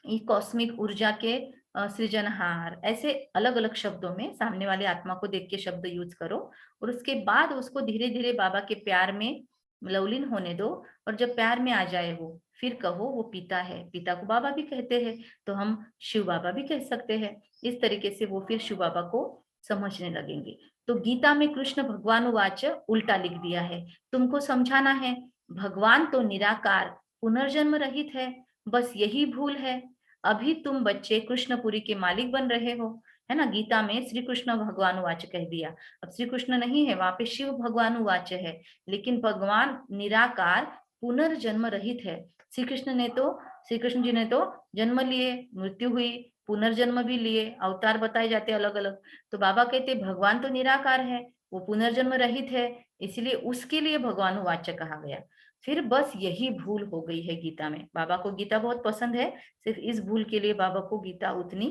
ये कॉस्मिक ऊर्जा के सृजनहार, ऐसे अलग अलग शब्दों में सामने वाले आत्मा को देख के शब्द यूज करो, और उसके बाद उसको धीरे धीरे बाबा के प्यार में लवलीन होने दो। और जब प्यार में आ जाए वो, फिर कहो वो पिता है, पिता को बाबा भी कहते हैं, तो हम शिव बाबा भी कह सकते हैं। इस तरीके से वो फिर शिव बाबा को समझने लगेंगे। तो गीता में कृष्ण भगवान वाच उल्टा लिख दिया है, तुमको समझाना है भगवान तो निराकार पुनर्जन्म रहित है, बस यही भूल है। अभी तुम बच्चे कृष्णपुरी के मालिक बन रहे हो, है ना। गीता में श्री कृष्ण भगवान वाच कह दिया, अब श्री कृष्ण नहीं है, वहां पे शिव भगवान वाच है, लेकिन भगवान निराकार पुनर्जन्म रहित है। श्री कृष्ण जी ने तो जन्म लिए, मृत्यु हुई, पुनर्जन्म भी लिए, अवतार बताए जाते अलग अलग। तो बाबा कहते भगवान तो निराकार है, वो पुनर्जन्म रहित है, इसलिए उसके लिए भगवान वाच्य कहा गया। फिर बस यही भूल हो गई है गीता में। बाबा को गीता बहुत पसंद है, सिर्फ इस भूल के लिए बाबा को गीता उतनी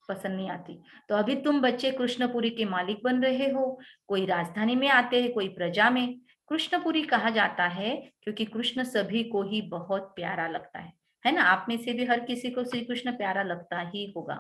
पसंद नहीं आती। तो अभी तुम बच्चे कृष्णपुरी के मालिक बन रहे हो, कोई राजधानी में आते हैं, कोई प्रजा में। कृष्णपुरी कहा जाता है क्योंकि कृष्ण सभी को ही बहुत प्यारा लगता है ना। आप में से भी हर किसी को श्री कृष्ण प्यारा लगता ही होगा।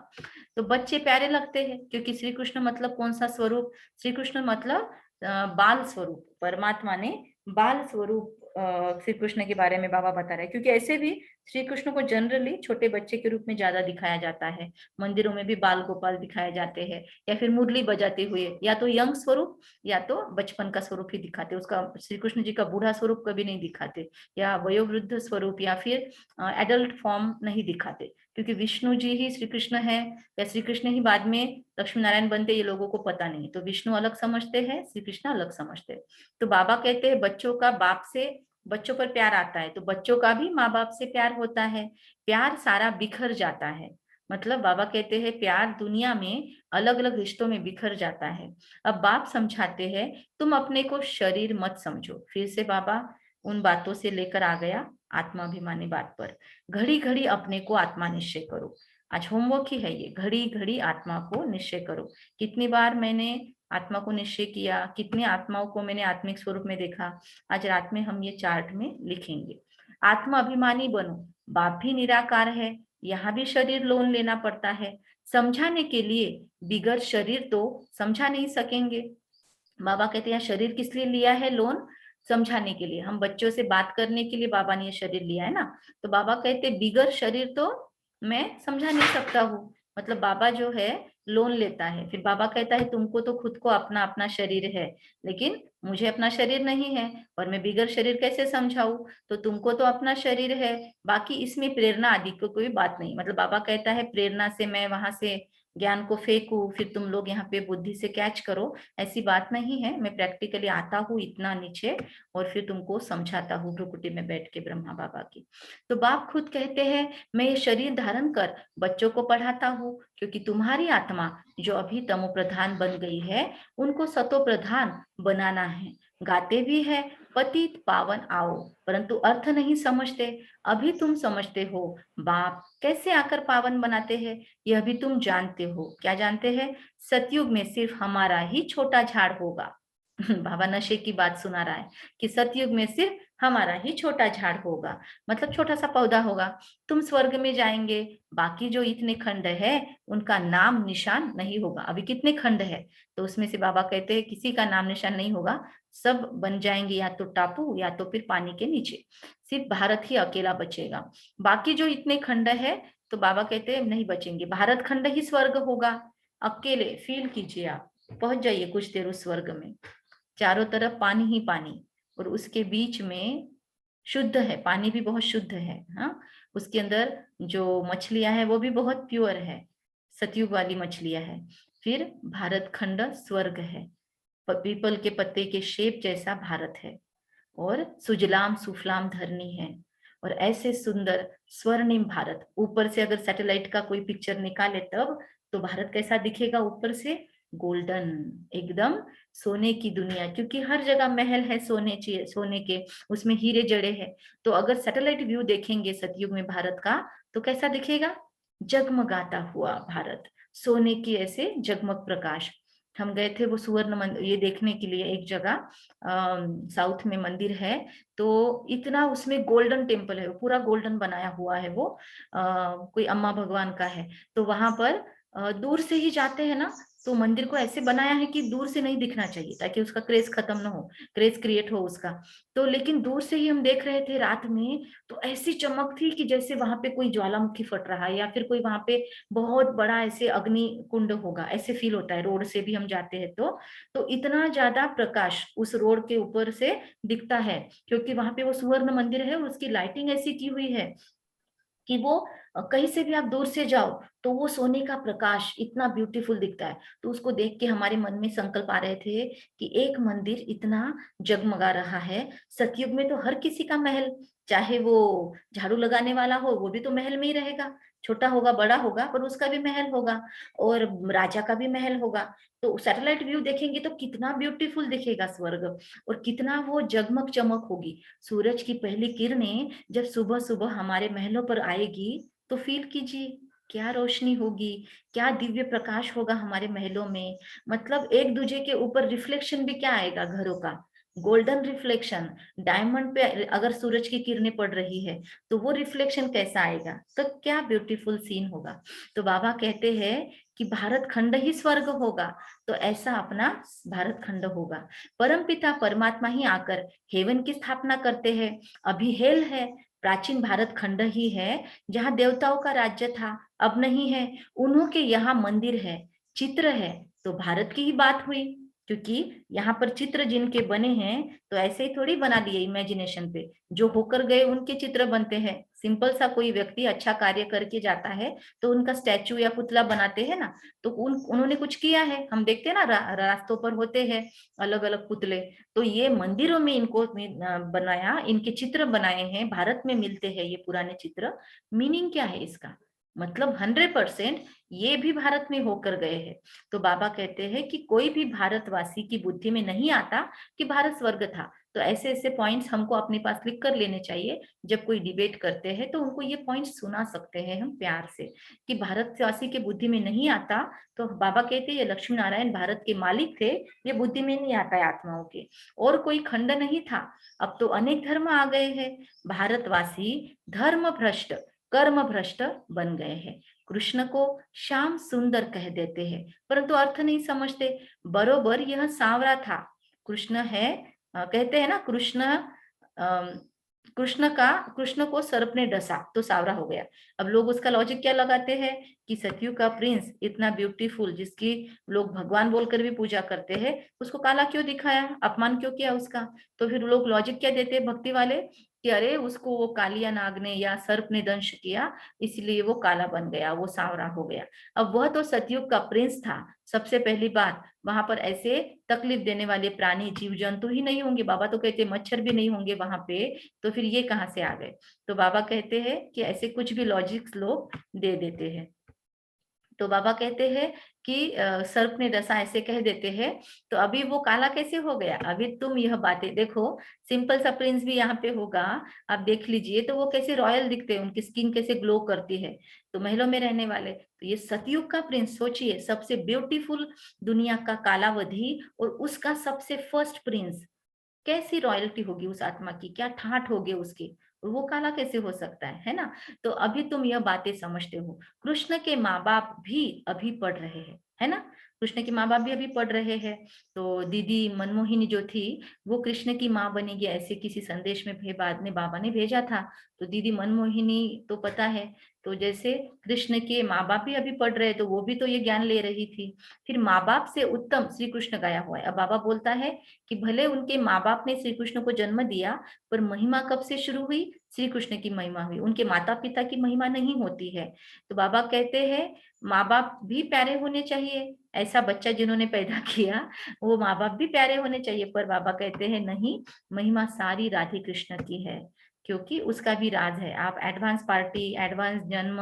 तो बच्चे प्यारे लगते हैं क्योंकि श्री कृष्ण मतलब कौन सा स्वरूप? श्री कृष्ण मतलब बाल स्वरूप, परमात्मा ने बाल स्वरूप श्री कृष्ण के बारे में बाबा बता रहे हैं, क्योंकि ऐसे भी श्री कृष्ण को जनरली छोटे बच्चे के रूप में ज्यादा दिखाया जाता है। मंदिरों में भी बाल गोपाल दिखाए जाते हैं, या फिर मुरली बजाते हुए, या तो यंग स्वरूप या तो बचपन का स्वरूप ही दिखाते, उसका श्री कृष्ण जी का बूढ़ा स्वरूप कभी नहीं दिखाते, या वयोवृद्ध स्वरूप या फिर एडल्ट फॉर्म नहीं दिखाते, क्योंकि विष्णु जी ही श्री कृष्ण है, या श्री कृष्ण ही बाद में लक्ष्मी नारायण बनते, ये लोगों को पता नहीं। तो विष्णु अलग समझते हैं, श्री कृष्ण अलग समझते हैं। तो बाबा कहते हैं बच्चों का बाप से बच्चों पर प्यार आता है, तो बच्चों का भी माँ बाप से प्यार होता है, प्यार सारा बिखर जाता है। मतलब बाबा कहते हैं प्यार दुनिया में अलग अलग रिश्तों में बिखर जाता है। अब बाप समझाते हैं तुम अपने को शरीर मत समझो। फिर से बाबा उन बातों से लेकर आ गया आत्माभिमानी बात पर। घड़ी घड़ी अपने को आत्मा निश्चय करो। आज होमवर्क ही है ये, घड़ी घड़ी आत्मा को निश्चय करो। कितनी बार मैंने आत्मा को निश्चय किया, कितनी आत्माओं को मैंने आत्मिक स्वरूप में देखा, आज रात में हम ये चार्ट में लिखेंगे। आत्मा अभिमानी बनो, बाप भी निराकार है, यहाँ भी शरीर लोन लेना पड़ता है। समझाने के लिए बिगर शरीर तो समझा नहीं सकेंगे। बाबा कहते हैं शरीर किस लिए लिया है लोन? समझाने के लिए, हम बच्चों से बात करने के लिए बाबा ने ये शरीर लिया है ना। तो बाबा कहते बिगर शरीर तो मैं समझा नहीं सकता हूँ। मतलब बाबा जो है लोन लेता है, फिर बाबा कहता है तुमको तो खुद को अपना अपना शरीर है, लेकिन मुझे अपना शरीर नहीं है, और मैं बिगर शरीर कैसे समझाऊं। तो तुमको तो अपना शरीर है, बाकी इसमें प्रेरणा आदि को कोई बात नहीं। मतलब बाबा कहता है प्रेरणा से मैं वहां से ज्ञान को फेंकू, फिर तुम लोग यहाँ पे बुद्धि से कैच करो, ऐसी बात नहीं है। मैं प्रैक्टिकली आता हूँ इतना नीचे, और फिर तुमको समझाता हूँ भ्रुकुटी में बैठ के ब्रह्मा बाबा की। तो बाप खुद कहते हैं मैं ये शरीर धारण कर बच्चों को पढ़ाता हूँ, क्योंकि तुम्हारी आत्मा जो अभी तमो प्रधान बन गई है उनको सतो प्रधान बनाना है। गाते भी है पतित पावन आओ, परंतु अर्थ नहीं समझते। अभी तुम समझते हो बाप कैसे आकर पावन बनाते हैं, यह भी तुम जानते हो। क्या जानते हैं? सतयुग में सिर्फ हमारा ही छोटा झाड़ होगा। बाबा नशे की बात सुना रहा है कि सतयुग में सिर्फ हमारा ही छोटा झाड़ होगा, मतलब छोटा सा पौधा होगा। तुम स्वर्ग में जाएंगे, बाकी जो इतने खंड है उनका नाम निशान नहीं होगा। अभी कितने खंड है, तो उसमें से बाबा कहते हैं किसी का नाम निशान नहीं होगा, सब बन जाएंगे या तो टापू या तो फिर पानी के नीचे, सिर्फ भारत ही अकेला बचेगा। बाकी जो इतने खंड है, तो बाबा कहते हैं नहीं बचेंगे, भारत खंड ही स्वर्ग होगा। अकेले फील कीजिए, आप पहुंच जाइए कुछ देर उस स्वर्ग में, चारों तरफ पानी ही पानी, और उसके बीच में शुद्ध है, पानी भी बहुत शुद्ध है। हाँ, उसके अंदर जो मछलियां है वो भी बहुत प्योर है, सतयुग वाली मछलियां है। फिर भारत खंड स्वर्ग है, पीपल के पत्ते के शेप जैसा भारत है, और सुजलाम सुफलाम धरनी है, और ऐसे सुंदर स्वर्णिम भारत। ऊपर से अगर सैटेलाइट का कोई पिक्चर निकाले तब, तो भारत कैसा दिखेगा ऊपर से? गोल्डन, एकदम सोने की दुनिया, क्योंकि हर जगह महल है सोने के, उसमें हीरे जड़े हैं। तो अगर सैटेलाइट व्यू देखेंगे सतयुग में भारत का, तो कैसा दिखेगा? जगमगाता हुआ भारत, सोने की ऐसे जगमग प्रकाश। हम गए थे वो सुवर्ण मंदिर ये देखने के लिए, एक जगह साउथ में मंदिर है, तो इतना उसमें गोल्डन टेम्पल है, पूरा गोल्डन बनाया हुआ है वो, कोई अम्मा भगवान का है। तो वहां पर दूर से ही जाते हैं ना, तो मंदिर को ऐसे बनाया है कि दूर से नहीं दिखना चाहिए, ताकि उसका क्रेज खत्म ना हो, क्रेज क्रिएट हो उसका। तो लेकिन दूर से ही हम देख रहे थे रात में, तो ऐसी चमक थी कि जैसे वहां पे कोई ज्वालामुखी फट रहा है, या फिर कोई वहां पे बहुत बड़ा ऐसे अग्नि कुंड होगा, ऐसे फील होता है। रोड से भी हम जाते हैं तो इतना ज्यादा प्रकाश उस रोड के ऊपर से दिखता है, क्योंकि वहां पे वो सुवर्ण मंदिर है, उसकी लाइटिंग ऐसी की हुई है कि वो कहीं से भी आप दूर से जाओ तो वो सोने का प्रकाश इतना ब्यूटीफुल दिखता है। तो उसको देख के हमारे मन में संकल्प आ रहे थे कि एक मंदिर इतना जगमगा रहा है, सतयुग में तो हर किसी का महल, चाहे वो झाड़ू लगाने वाला हो वो भी तो महल में ही रहेगा, छोटा होगा बड़ा होगा पर उसका भी महल होगा, और राजा का भी महल होगा। तो सैटेलाइट व्यू देखेंगे तो कितना ब्यूटीफुल दिखेगा स्वर्ग, और कितना वो जगमग चमक होगी। सूरज की पहली किरणें जब सुबह सुबह हमारे महलों पर आएगी, तो फील कीजिए क्या रोशनी होगी, क्या दिव्य प्रकाश होगा हमारे महलों में। मतलब एक दूसरे के ऊपर रिफ्लेक्शन भी क्या आएगा घरों का, गोल्डन रिफ्लेक्शन। डायमंड पे अगर सूरज की किरणें पड़ रही है, तो वो रिफ्लेक्शन कैसा आएगा, तो क्या ब्यूटीफुल सीन होगा। तो बाबा कहते हैं कि भारत खंड ही स्वर्ग होगा, तो ऐसा अपना भारत खंड होगा। परमपिता परमात्मा ही आकर हेवन की स्थापना करते हैं। अभी हेल है, प्राचीन भारत खंड ही है जहाँ देवताओं का राज्य था, अब नहीं है। उन्हों के यहाँ मंदिर है, चित्र है, तो भारत की ही बात हुई, क्योंकि यहाँ पर चित्र जिनके बने हैं तो ऐसे ही थोड़ी बना दिए इमेजिनेशन पे, जो होकर गए उनके चित्र बनते हैं। सिंपल सा कोई व्यक्ति अच्छा कार्य करके जाता है तो उनका स्टैचू या पुतला बनाते हैं ना, तो उन्होंने कुछ किया है, हम देखते हैं ना रास्तों पर होते हैं अलग अलग पुतले। तो ये मंदिरों में इनको बनाया, इनके चित्र बनाए हैं, भारत में मिलते हैं ये पुराने चित्र। मीनिंग क्या है इसका? मतलब 100% ये भी भारत में होकर गए हैं। तो बाबा कहते हैं कि कोई भी भारतवासी की बुद्धि में नहीं आता कि भारत स्वर्ग था। तो ऐसे ऐसे पॉइंट्स हमको अपने पास लिख कर लेने चाहिए, जब कोई डिबेट करते हैं तो उनको ये पॉइंट्स सुना सकते हैं हम प्यार से, कि भारतवासी के बुद्धि में नहीं आता। तो बाबा कहते हैं ये लक्ष्मी नारायण भारत के मालिक थे, ये बुद्धि में नहीं आता है आत्माओं के, और कोई खंड नहीं था। अब तो अनेक धर्म आ गए हैं, भारतवासी धर्म भ्रष्ट कर्म भ्रष्ट बन गए हैं। कृष्ण को श्याम सुंदर कह देते हैं, परंतु अर्थ नहीं समझते। बरोबर यह सांवरा था, कृष्ण है कहते हैं ना अम, कृष्ण को सर्प ने डसा तो सांवरा हो गया। अब लोग उसका लॉजिक क्या लगाते हैं कि सतयुग का प्रिंस इतना ब्यूटीफुल, जिसकी लोग भगवान बोलकर भी पूजा करते हैं, उसको काला क्यों दिखाया, अपमान क्यों किया उसका। तो फिर लोग लॉजिक क्या देते हैं भक्ति वाले कि अरे उसको वो कालिया नाग ने या सर्प ने दंश किया, इसलिए वो काला बन गया, वो सांवरा हो गया। अब वह तो सतयुग का प्रिंस था। सबसे पहली बात, वहां पर ऐसे तकलीफ देने वाले प्राणी जीव जंतु ही नहीं होंगे, बाबा तो कहते मच्छर भी नहीं होंगे वहां पे, तो फिर ये कहाँ से आ गए। तो बाबा कहते हैं कि ऐसे कुछ भी लॉजिक्स लोग दे देते हैं। तो बाबा कहते हैं कि सर्प ने डसा ऐसे कह देते हैं। तो अभी वो काला कैसे हो गया, अभी तुम यह बातें देखो। सिंपल सा प्रिंस भी यहाँ पे होगा, आप देख लीजिए तो वो कैसे रॉयल दिखते हैं, उनकी स्किन कैसे ग्लो करती है। तो महलों में रहने वाले, तो ये सतयुग का प्रिंस सोचिए, सबसे ब्यूटीफुल दुनिया का कालावधि, और उसका सबसे फर्स्ट प्रिंस, कैसी रॉयल्टी होगी उस आत्मा की, क्या ठाठ होगी उसकी, और वो काला कैसे हो सकता है ना। तो अभी तुम यह बातें समझते हो। कृष्ण के माँ बाप भी अभी पढ़ रहे हैं, है ना। कृष्ण के माँ बाप भी अभी पढ़ रहे हैं। तो दीदी मनमोहिनी जो थी, वो कृष्ण की माँ बनेगी ऐसे किसी संदेश में बाद में बाबा ने भेजा था। तो दीदी मनमोहिनी तो पता है। तो जैसे कृष्ण के माँ बाप भी अभी पढ़ रहे, तो वो भी तो ये ज्ञान ले रही थी। फिर माँ बाप से उत्तम श्री कृष्ण गाया हुआ है। अब बाबा बोलता है कि भले उनके माँ बाप ने श्री कृष्ण को जन्म दिया, पर महिमा कब से शुरू हुई, श्री कृष्ण की महिमा हुई, उनके माता पिता की महिमा नहीं होती है। तो बाबा कहते हैं माँ बाप भी प्यारे होने चाहिए, ऐसा बच्चा जिन्होंने पैदा किया वो माँ बाप भी प्यारे होने चाहिए, पर बाबा कहते हैं नहीं, महिमा सारी राधे कृष्ण की है, क्योंकि उसका भी राज है। आप एडवांस पार्टी, एडवांस जन्म,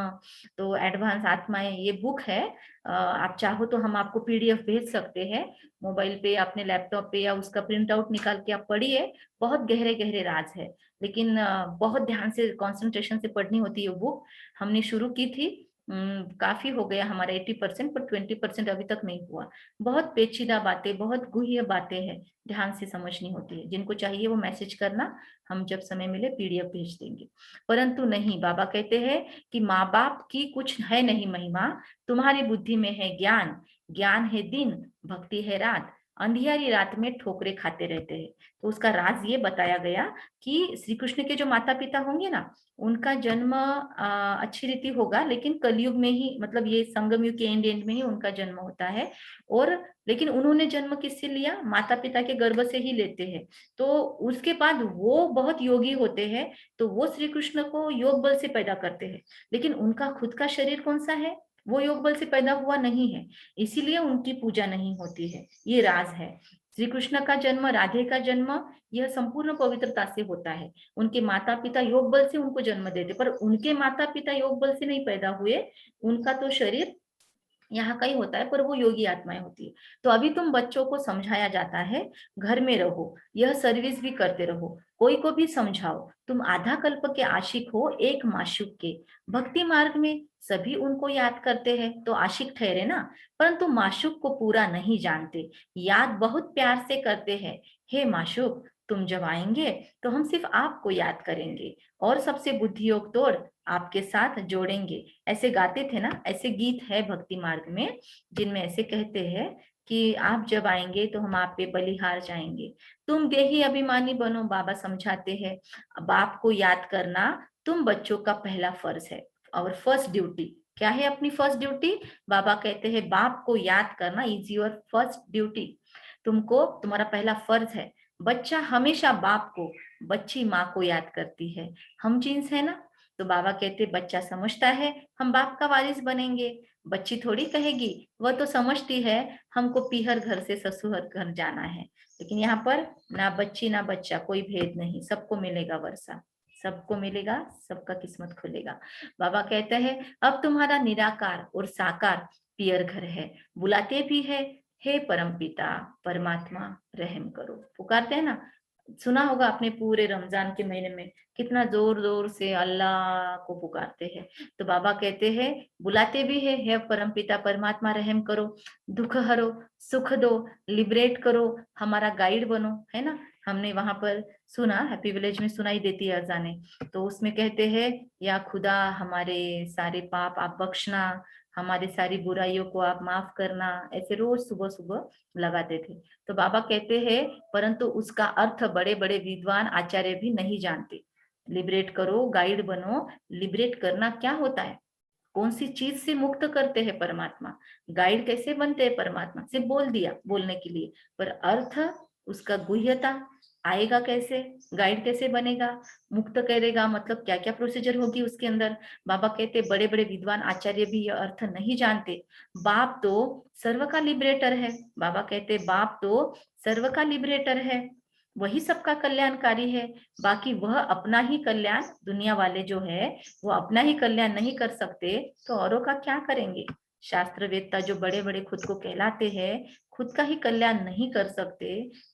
तो एडवांस आत्माएं, ये बुक है। आप चाहो तो हम आपको पीडीएफ भेज सकते हैं, मोबाइल पे, अपने लैपटॉप पे, या उसका प्रिंट आउट निकाल के आप पढ़िए। बहुत गहरे गहरे राज है, लेकिन बहुत ध्यान से कंसंट्रेशन से पढ़नी होती है वो बुक। हमने शुरू की थी, काफी हो गया हमारा 80%, पर 20% अभी तक नहीं हुआ। बहुत पेचीदा बातें, बहुत गुह्य बातें हैं, ध्यान से समझनी होती है। जिनको चाहिए वो मैसेज करना, हम जब समय मिले पीडीएफ भेज देंगे। परंतु नहीं, बाबा कहते हैं कि माँ बाप की कुछ है नहीं महिमा, तुम्हारी बुद्धि में है ज्ञान, ज्ञान है दिन, भक्ति है रात, अंधियारी रात में ठोकरे खाते रहते हैं। तो उसका राज ये बताया गया कि श्री कृष्ण के जो माता पिता होंगे ना, उनका जन्म अच्छी रीति होगा, लेकिन कलयुग में ही, मतलब ये संगम युग के एंड एंड में ही उनका जन्म होता है। और लेकिन उन्होंने जन्म किससे लिया, माता पिता के गर्भ से ही लेते हैं। तो उसके बाद वो बहुत योगी होते हैं, तो वो श्री कृष्ण को योग बल से पैदा करते हैं। लेकिन उनका खुद का शरीर कौन सा है, वो योग बल से पैदा हुआ नहीं है, इसीलिए उनकी पूजा नहीं होती है। ये राज है। श्री कृष्ण का जन्म, राधे का जन्म, यह संपूर्ण पवित्रता से होता है। उनके माता पिता योग बल से उनको जन्म देते, पर उनके माता पिता योग बल से नहीं पैदा हुए, उनका तो शरीर यहाँ का ही होता है, पर वो योगी आत्माएं होती है। तो अभी तुम बच्चों को समझाया जाता है, घर में रहो, यह सर्विस भी करते रहो, कोई को भी समझाओ, तुम आधा कल्प के आशिक हो एक माशूक के। भक्ति मार्ग में सभी उनको याद करते हैं तो आशिक ठहरे ना, परंतु माशूक को पूरा नहीं जानते, याद बहुत प्यार से करते हैं। हे माशूक, तुम जब आएंगे तो हम सिर्फ आपको याद करेंगे, और सबसे बुद्धि योग तोड़ आपके साथ जोड़ेंगे। ऐसे गाते थे ना, ऐसे गीत है भक्ति मार्ग में, जिनमें ऐसे कहते हैं कि आप जब आएंगे तो हम आप पे बलिहार जाएंगे। तुम देही अभिमानी बनो, बाबा समझाते हैं, बाप को याद करना तुम बच्चों का पहला फर्ज है। और फर्स्ट ड्यूटी क्या है, अपनी फर्स्ट ड्यूटी, बाबा कहते हैं बाप को याद करना इज योर फर्स्ट ड्यूटी। तुमको, तुम्हारा पहला फर्ज है। बच्चा हमेशा बाप को, बच्ची माँ को याद करती है। हम जीन्स है ना। तो बाबा कहते बच्चा समझता है हम बाप का वारिस बनेंगे, बच्ची थोड़ी कहेगी, वह तो समझती है हमको पीहर घर से ससुर घर जाना है। लेकिन यहाँ पर ना बच्ची ना बच्चा, कोई भेद नहीं, सबको मिलेगा वर्षा, सबको मिलेगा, सबका किस्मत खुलेगा। बाबा कहते हैं अब तुम्हारा निराकार और साकार पियर घर है, बुलाते भी है, हे परमपिता परमात्मा रहम करो, पुकारते हैं ना। सुना होगा आपने पूरे रमजान के महीने में कितना जोर जोर से अल्लाह को पुकारते हैं। तो बाबा कहते हैं बुलाते भी है, हे परमपिता परमात्मा रहम करो, दुख हरो, सुख दो, लिबरेट करो, हमारा गाइड बनो, है ना। हमने वहां पर सुना, हैप्पी विलेज में सुनाई देती है अजाने, तो उसमें कहते हैं या खुदा हमारे सारे पाप आप बख्शना, हमारी सारी बुराइयों को आप माफ करना, ऐसे रोज सुबह सुबह लगाते थे। तो बाबा कहते हैं परंतु उसका अर्थ बड़े बड़े विद्वान आचार्य भी नहीं जानते। लिबरेट करो, गाइड बनो। लिबरेट करना क्या होता है? कौन सी चीज से मुक्त करते हैं परमात्मा? गाइड कैसे बनते हैं परमात्मा? सिर्फ बोल दिया बोलने के लिए, पर अर्थ, उसका गुह्यता आएगा कैसे? गाइड कैसे बनेगा? मुक्त करेगा मतलब क्या क्या प्रोसीजर होगी उसके अंदर? बाबा कहते बड़े बड़े विद्वान आचार्य भी यह अर्थ नहीं जानते। बाप तो सर्व का लिबरेटर है। बाबा कहते बाप तो सर्व का लिबरेटर है, वही सबका कल्याणकारी है। बाकी वह अपना ही कल्याण, दुनिया वाले जो है वो अपना ही कल्याण नहीं कर सकते तो औरों का क्या करेंगे? शास्त्रवेत्ता जो बड़े बड़े खुद को कहलाते हैं, खुद का ही कल्याण नहीं कर सकते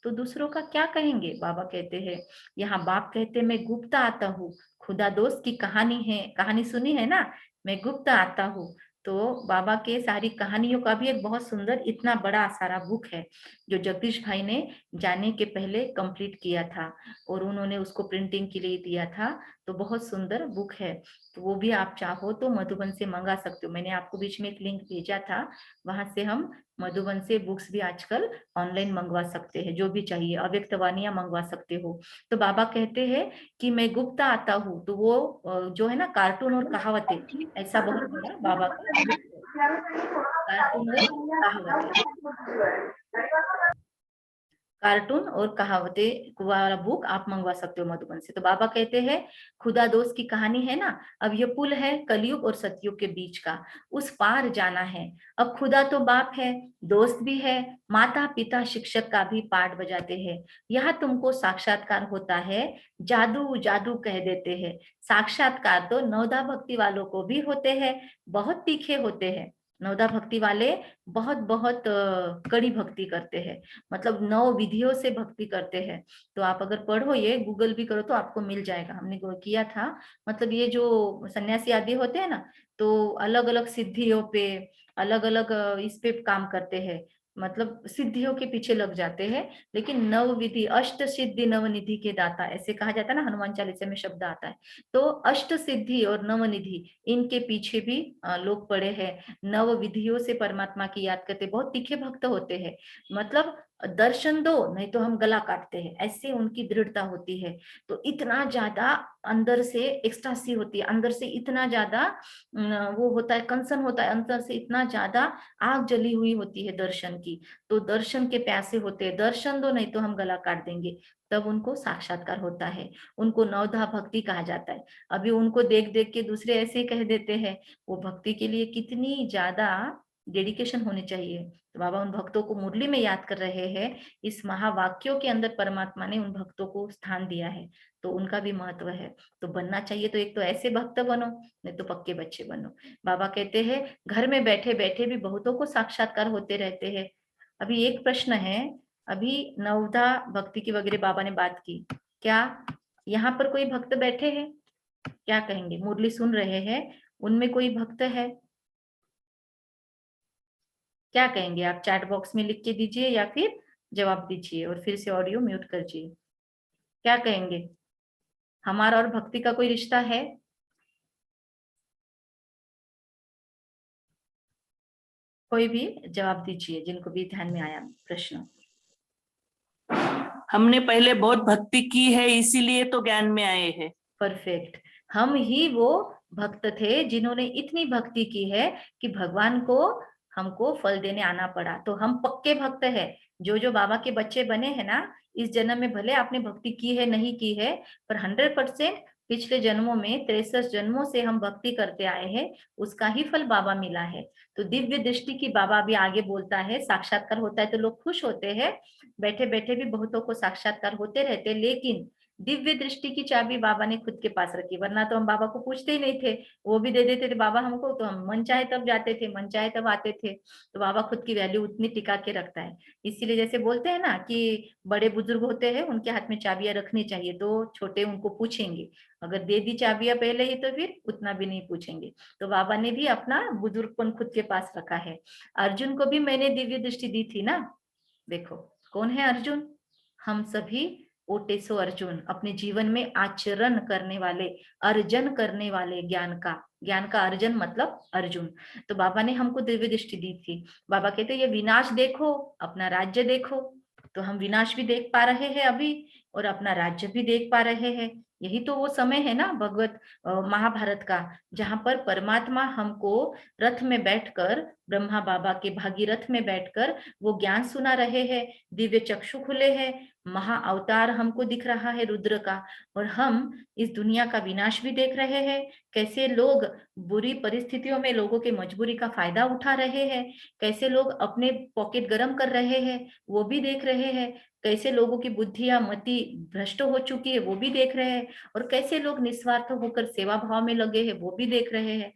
तो दूसरों का क्या कहेंगे? बाबा कहते हैं, यहाँ बाप कहते मैं गुप्त आता हूँ। खुदा दोस्त की कहानी है, कहानी सुनी है ना, मैं गुप्त आता हूँ। तो बाबा के सारी कहानियों का भी एक बहुत सुंदर इतना बड़ा सारा बुक है जो जगदीश भाई ने जाने के पहले कंप्लीट किया था और उन्होंने उसको प्रिंटिंग के लिए दिया था। तो बहुत सुंदर बुक है, तो वो भी आप चाहो तो मधुबन से मंगा सकते हो। मैंने आपको बीच में एक लिंक भेजा था, वहां से हम मधुबन से बुक्स भी आजकल ऑनलाइन मंगवा सकते हैं, जो भी चाहिए। अव्यक्त वाणियां मंगवा सकते हो। तो बाबा कहते हैं कि मैं गुप्ता आता हूँ, तो वो जो है ना कार्टून और कहावतें, ऐसा बहुत बड़ा बाबा का बुक है, कार्टून और कहावतें। कार्टून और कहावतें वाला बुक आप मंगवा सकते हो मधुबन से। तो बाबा कहते हैं खुदा दोस्त की कहानी है ना, अब ये पुल है कलयुग और सतयुग के बीच का, उस पार जाना है। अब खुदा तो बाप है, दोस्त भी है, माता पिता शिक्षक का भी पाठ बजाते हैं। यह तुमको साक्षात्कार होता है, जादू जादू कह देते हैं। साक्षात्कार तो नवदा भक्ति वालों को भी होते हैं, बहुत तीखे होते हैं। नवदा भक्ति वाले बहुत बहुत कड़ी भक्ति करते हैं, मतलब 9 विधियों से भक्ति करते हैं। तो आप अगर पढ़ो, ये गूगल भी करो तो आपको मिल जाएगा, हमने किया था। मतलब ये जो सन्यासी आदि होते हैं ना, तो अलग अलग सिद्धियों पे, अलग अलग इस पे काम करते हैं, मतलब सिद्धियों के पीछे लग जाते हैं। लेकिन नव विधि, अष्ट सिद्धि नवनिधि के दाता, ऐसे कहा जाता है ना, हनुमान चालीसा में शब्द आता है। तो अष्ट सिद्धि और नवनिधि, इनके पीछे भी लोग पड़े हैं। नव विधियों से परमात्मा की याद करते, बहुत तीखे भक्त होते हैं। मतलब दर्शन दो नहीं तो हम गला काटते हैं, ऐसे उनकी दृढ़ता होती है। तो इतना ज्यादा अंदर से एक्सटासी होती है, अंदर से इतना ज्यादा वो होता है, कंसन होता है, अंदर से इतना ज्यादा आग जली हुई होती है दर्शन की। तो दर्शन के प्यासे होते हैं, दर्शन दो नहीं तो हम गला काट देंगे, तब उनको साक्षात्कार होता है। उनको नवधा भक्ति कहा जाता है। अभी उनको देख देख के दूसरे ऐसे ही कह देते हैं, वो भक्ति के लिए कितनी ज्यादा डेडिकेशन होनी चाहिए। तो बाबा उन भक्तों को मुरली में याद कर रहे हैं। इस महावाक्यों के अंदर परमात्मा ने उन भक्तों को स्थान दिया है, तो उनका भी महत्व है। तो बनना चाहिए तो एक तो ऐसे भक्त बनो, नहीं तो पक्के बच्चे बनो। बाबा कहते हैं घर में बैठे बैठे भी बहुतों को साक्षात्कार होते रहते हैं। अभी एक प्रश्न है, अभी नवधा भक्ति की वगैरह बाबा ने बात की, क्या यहाँ पर कोई भक्त बैठे हैं? क्या कहेंगे? मुरली सुन रहे हैं, उनमें कोई भक्त है? क्या कहेंगे आप? चैट बॉक्स में लिख के दीजिए या फिर जवाब दीजिए और फिर से ऑडियो म्यूट कर दीजिए। क्या कहेंगे? हमारा और भक्ति का कोई रिश्ता है? कोई भी जवाब दीजिए जिनको भी ध्यान में आया प्रश्न। हमने पहले बहुत भक्ति की है इसीलिए तो ज्ञान में आए हैं। परफेक्ट। हम ही वो भक्त थे जिन्होंने इतनी भक्ति की है कि भगवान को हमको फल देने आना पड़ा, तो हम पक्के भक्त हैं। जो जो बाबा के बच्चे बने हैं ना, इस जन्म में भले आपने भक्ति की है नहीं की है, पर 100% पिछले जन्मों में 63 जन्मों से हम भक्ति करते आए हैं, उसका ही फल बाबा मिला है। तो दिव्य दृष्टि की बाबा भी आगे बोलता है, साक्षात्कार होता है तो लोग खुश होते हैं। बैठे बैठे भी बहुतों को साक्षात्कार होते रहते हैं, लेकिन दिव्य दृष्टि की चाबी बाबा ने खुद के पास रखी, वरना तो हम बाबा को पूछते ही नहीं थे, वो भी दे देते थे बाबा हमको, तो हम मन चाहे तब जाते थे, मन चाहे तब आते थे। तो बाबा खुद की वैल्यू उतनी टिका के रखता है। इसीलिए जैसे बोलते हैं ना कि बड़े बुजुर्ग होते हैं, उनके हाथ में चाबियां रखनी चाहिए, तो छोटे उनको पूछेंगे। अगर दे दी चाबियां पहले ही तो फिर उतना भी नहीं पूछेंगे। तो बाबा ने भी अपना बुजुर्गपन खुद के पास रखा है। अर्जुन को भी मैंने दिव्य दृष्टि दी थी ना। देखो कौन है अर्जुन? हम सभी ओटे सो अर्जुन, अपने जीवन में आचरण करने वाले, अर्जन करने वाले ज्ञान का अर्जन मतलब अर्जुन। तो बाबा ने हमको दिव्य दृष्टि दी थी। बाबा कहते ये विनाश देखो, अपना राज्य देखो। तो हम विनाश भी देख पा रहे हैं अभी, और अपना राज्य भी देख पा रहे हैं। यही तो वो समय है ना भगवत महाभारत का, जहां पर परमात्मा हमको रथ में बैठकर, ब्रह्मा बाबा के भागीरथ में बैठकर वो ज्ञान सुना रहे हैं। दिव्य चक्षु खुले हैं, महा अवतार हमको दिख रहा है रुद्र का, और हम इस दुनिया का विनाश भी देख रहे हैं। कैसे लोग बुरी परिस्थितियों में लोगों के मजबूरी का फायदा उठा रहे हैं, कैसे लोग अपने पॉकेट गरम कर रहे हैं वो भी देख रहे हैं, कैसे लोगों की बुद्धि या मति भ्रष्ट हो चुकी है वो भी देख रहे हैं, और कैसे लोग निस्वार्थ होकर सेवा भाव में लगे हैं वो भी देख रहे हैं,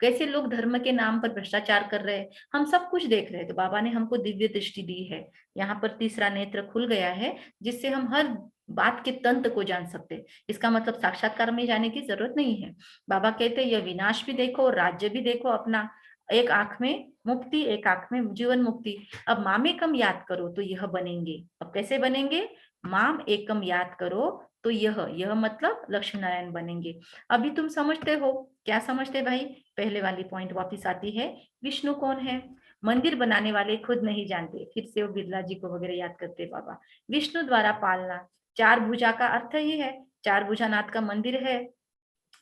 कैसे लोग धर्म के नाम पर भ्रष्टाचार कर रहे हैं, हम सब कुछ देख रहे हैं। तो बाबा ने हमको दिव्य दृष्टि दी है। यहाँ पर तीसरा नेत्र खुल गया है, जिससे हम हर बात के तंत्र को जान सकते हैं। इसका मतलब साक्षात्कार में जाने की जरूरत नहीं है। बाबा कहते हैं यह विनाश भी देखो, राज्य भी देखो अपना, एक आंख में मुक्ति, एक आंख में जीवन मुक्ति। अब माम एकम याद करो तो यह बनेंगे। अब कैसे बनेंगे? माम एकम याद करो तो यह मतलब लक्ष्मी नारायण बनेंगे। अभी तुम समझते हो, क्या समझते भाई? पहले वाली पॉइंट वापिस आती है, विष्णु कौन है? मंदिर बनाने वाले खुद नहीं जानते, फिर से वो बिरला जी को वगैरह याद करते बाबा। विष्णु द्वारा पालना, चार भुजा का अर्थ ही है, चार भुजानाथ का मंदिर है,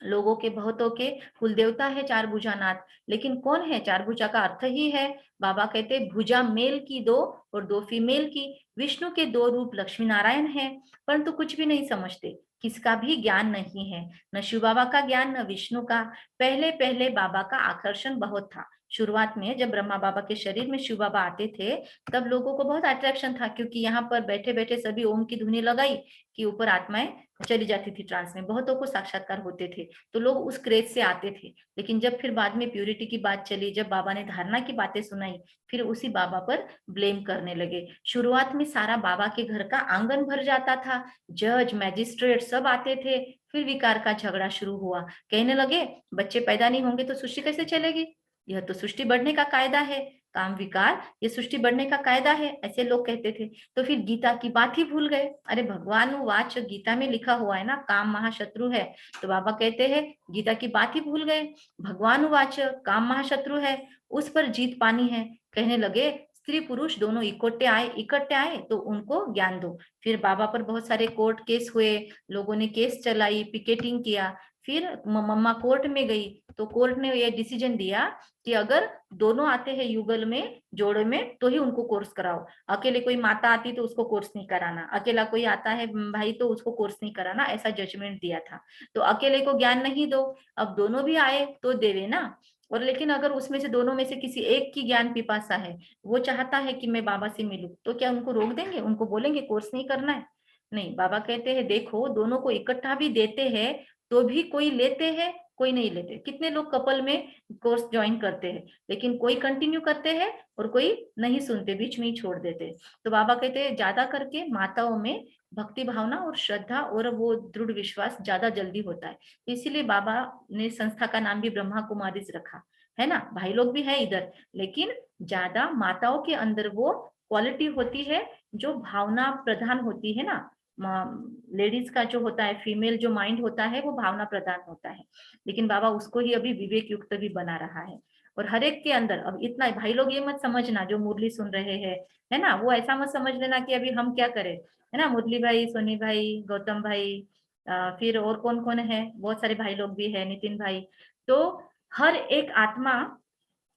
लोगों के बहुतों के कुल देवता है चार भुजानाथ। लेकिन कौन है? चार भुजा का अर्थ ही है, बाबा कहते भुजा मेल की दो और दो फीमेल की। विष्णु के दो रूप लक्ष्मी नारायण है, परंतु कुछ भी नहीं समझते, किसका भी ज्ञान नहीं है, न शिव बाबा का ज्ञान न विष्णु का। पहले पहले बाबा का आकर्षण बहुत था। शुरुआत में जब ब्रह्मा बाबा के शरीर में शिव बाबा आते थे, तब लोगों को बहुत अट्रैक्शन था, क्योंकि यहाँ पर बैठे बैठे सभी ओम की धुनी लगाई कि ऊपर आत्माएं चली जाती थी ट्रांस में, बहुतों को साक्षात्कार होते थे, तो लोग उस क्रेज से आते थे। लेकिन जब फिर बाद में प्यूरिटी की बात चली, जब बाबा ने धारणा की बातें सुनाई, फिर उसी बाबा पर ब्लेम करने लगे। शुरुआत में सारा बाबा के घर का आंगन भर जाता था, जज मैजिस्ट्रेट सब आते थे। फिर विकार का झगड़ा शुरू हुआ, कहने लगे बच्चे पैदा नहीं होंगे तो सृष्टि कैसे चलेगी, यह तो सृष्टि बढ़ने का कायदा है, काम विकार ये सृष्टि बढ़ने का कायदा है, ऐसे लोग कहते थे। तो फिर गीता की बात ही भूल गए। अरे भगवान वाच गीता में लिखा हुआ है ना, काम महाशत्रु है, तो बाबा कहते हैं गीता की बात ही भूल गए। भगवान वाच काम महाशत्रु है, उस पर जीत पानी है, कहने लगे स्त्री पुरुष दोनों इकट्ठे आए तो उनको ज्ञान दो। फिर बाबा पर बहुत सारे कोर्ट केस हुए, लोगों ने केस चलाई, पिकेटिंग किया। फिर मम्मा कोर्ट में गई, तो कोर्ट ने ये डिसीजन दिया कि अगर दोनों आते हैं युगल में, जोड़े में, तो ही उनको कोर्स कराओ। अकेले कोई माता आती तो उसको कोर्स नहीं कराना, अकेला कोई आता है भाई तो उसको कोर्स नहीं कराना, ऐसा जजमेंट दिया था। तो अकेले को ज्ञान नहीं दो, अब दोनों भी आए तो देवे ना। और लेकिन अगर उसमें से दोनों में से किसी एक की ज्ञान पिपासा है, वो चाहता है कि मैं बाबा से मिलूं, तो क्या उनको रोक देंगे? उनको बोलेंगे कोर्स नहीं करना है? नहीं, बाबा कहते हैं देखो दोनों को इकट्ठा भी देते हैं तो भी कोई लेते हैं कोई नहीं लेते। कितने लोग कपल में कोर्स ज्वाइन करते हैं, लेकिन कोई कंटिन्यू करते हैं और कोई नहीं सुनते, बीच में ही छोड़ देते हैं। तो बाबा कहते हैं ज्यादा करके माताओं में भक्ति भावना और श्रद्धा और वो दृढ़ विश्वास ज्यादा जल्दी होता है। तो इसीलिए बाबा ने संस्था का नाम भी ब्रह्मा कुमारीज रखा है ना। भाई लोग भी है इधर, लेकिन ज्यादा माताओं के अंदर वो क्वालिटी होती है जो भावना प्रधान होती है ना। लेडीज का जो होता है, फीमेल जो माइंड होता है वो भावना प्रधान होता है, लेकिन बाबा उसको ही अभी विवेक युक्त भी बना रहा है। और हर एक के अंदर अब इतना, भाई लोग ये मत समझना जो मुरली सुन रहे हैं, है ना, वो ऐसा मत समझ लेना कि अभी हम क्या करें, है ना। मुरली भाई, सोनी भाई, गौतम भाई, फिर और कौन कौन है, बहुत सारे भाई लोग भी है, नितिन भाई। तो हर एक आत्मा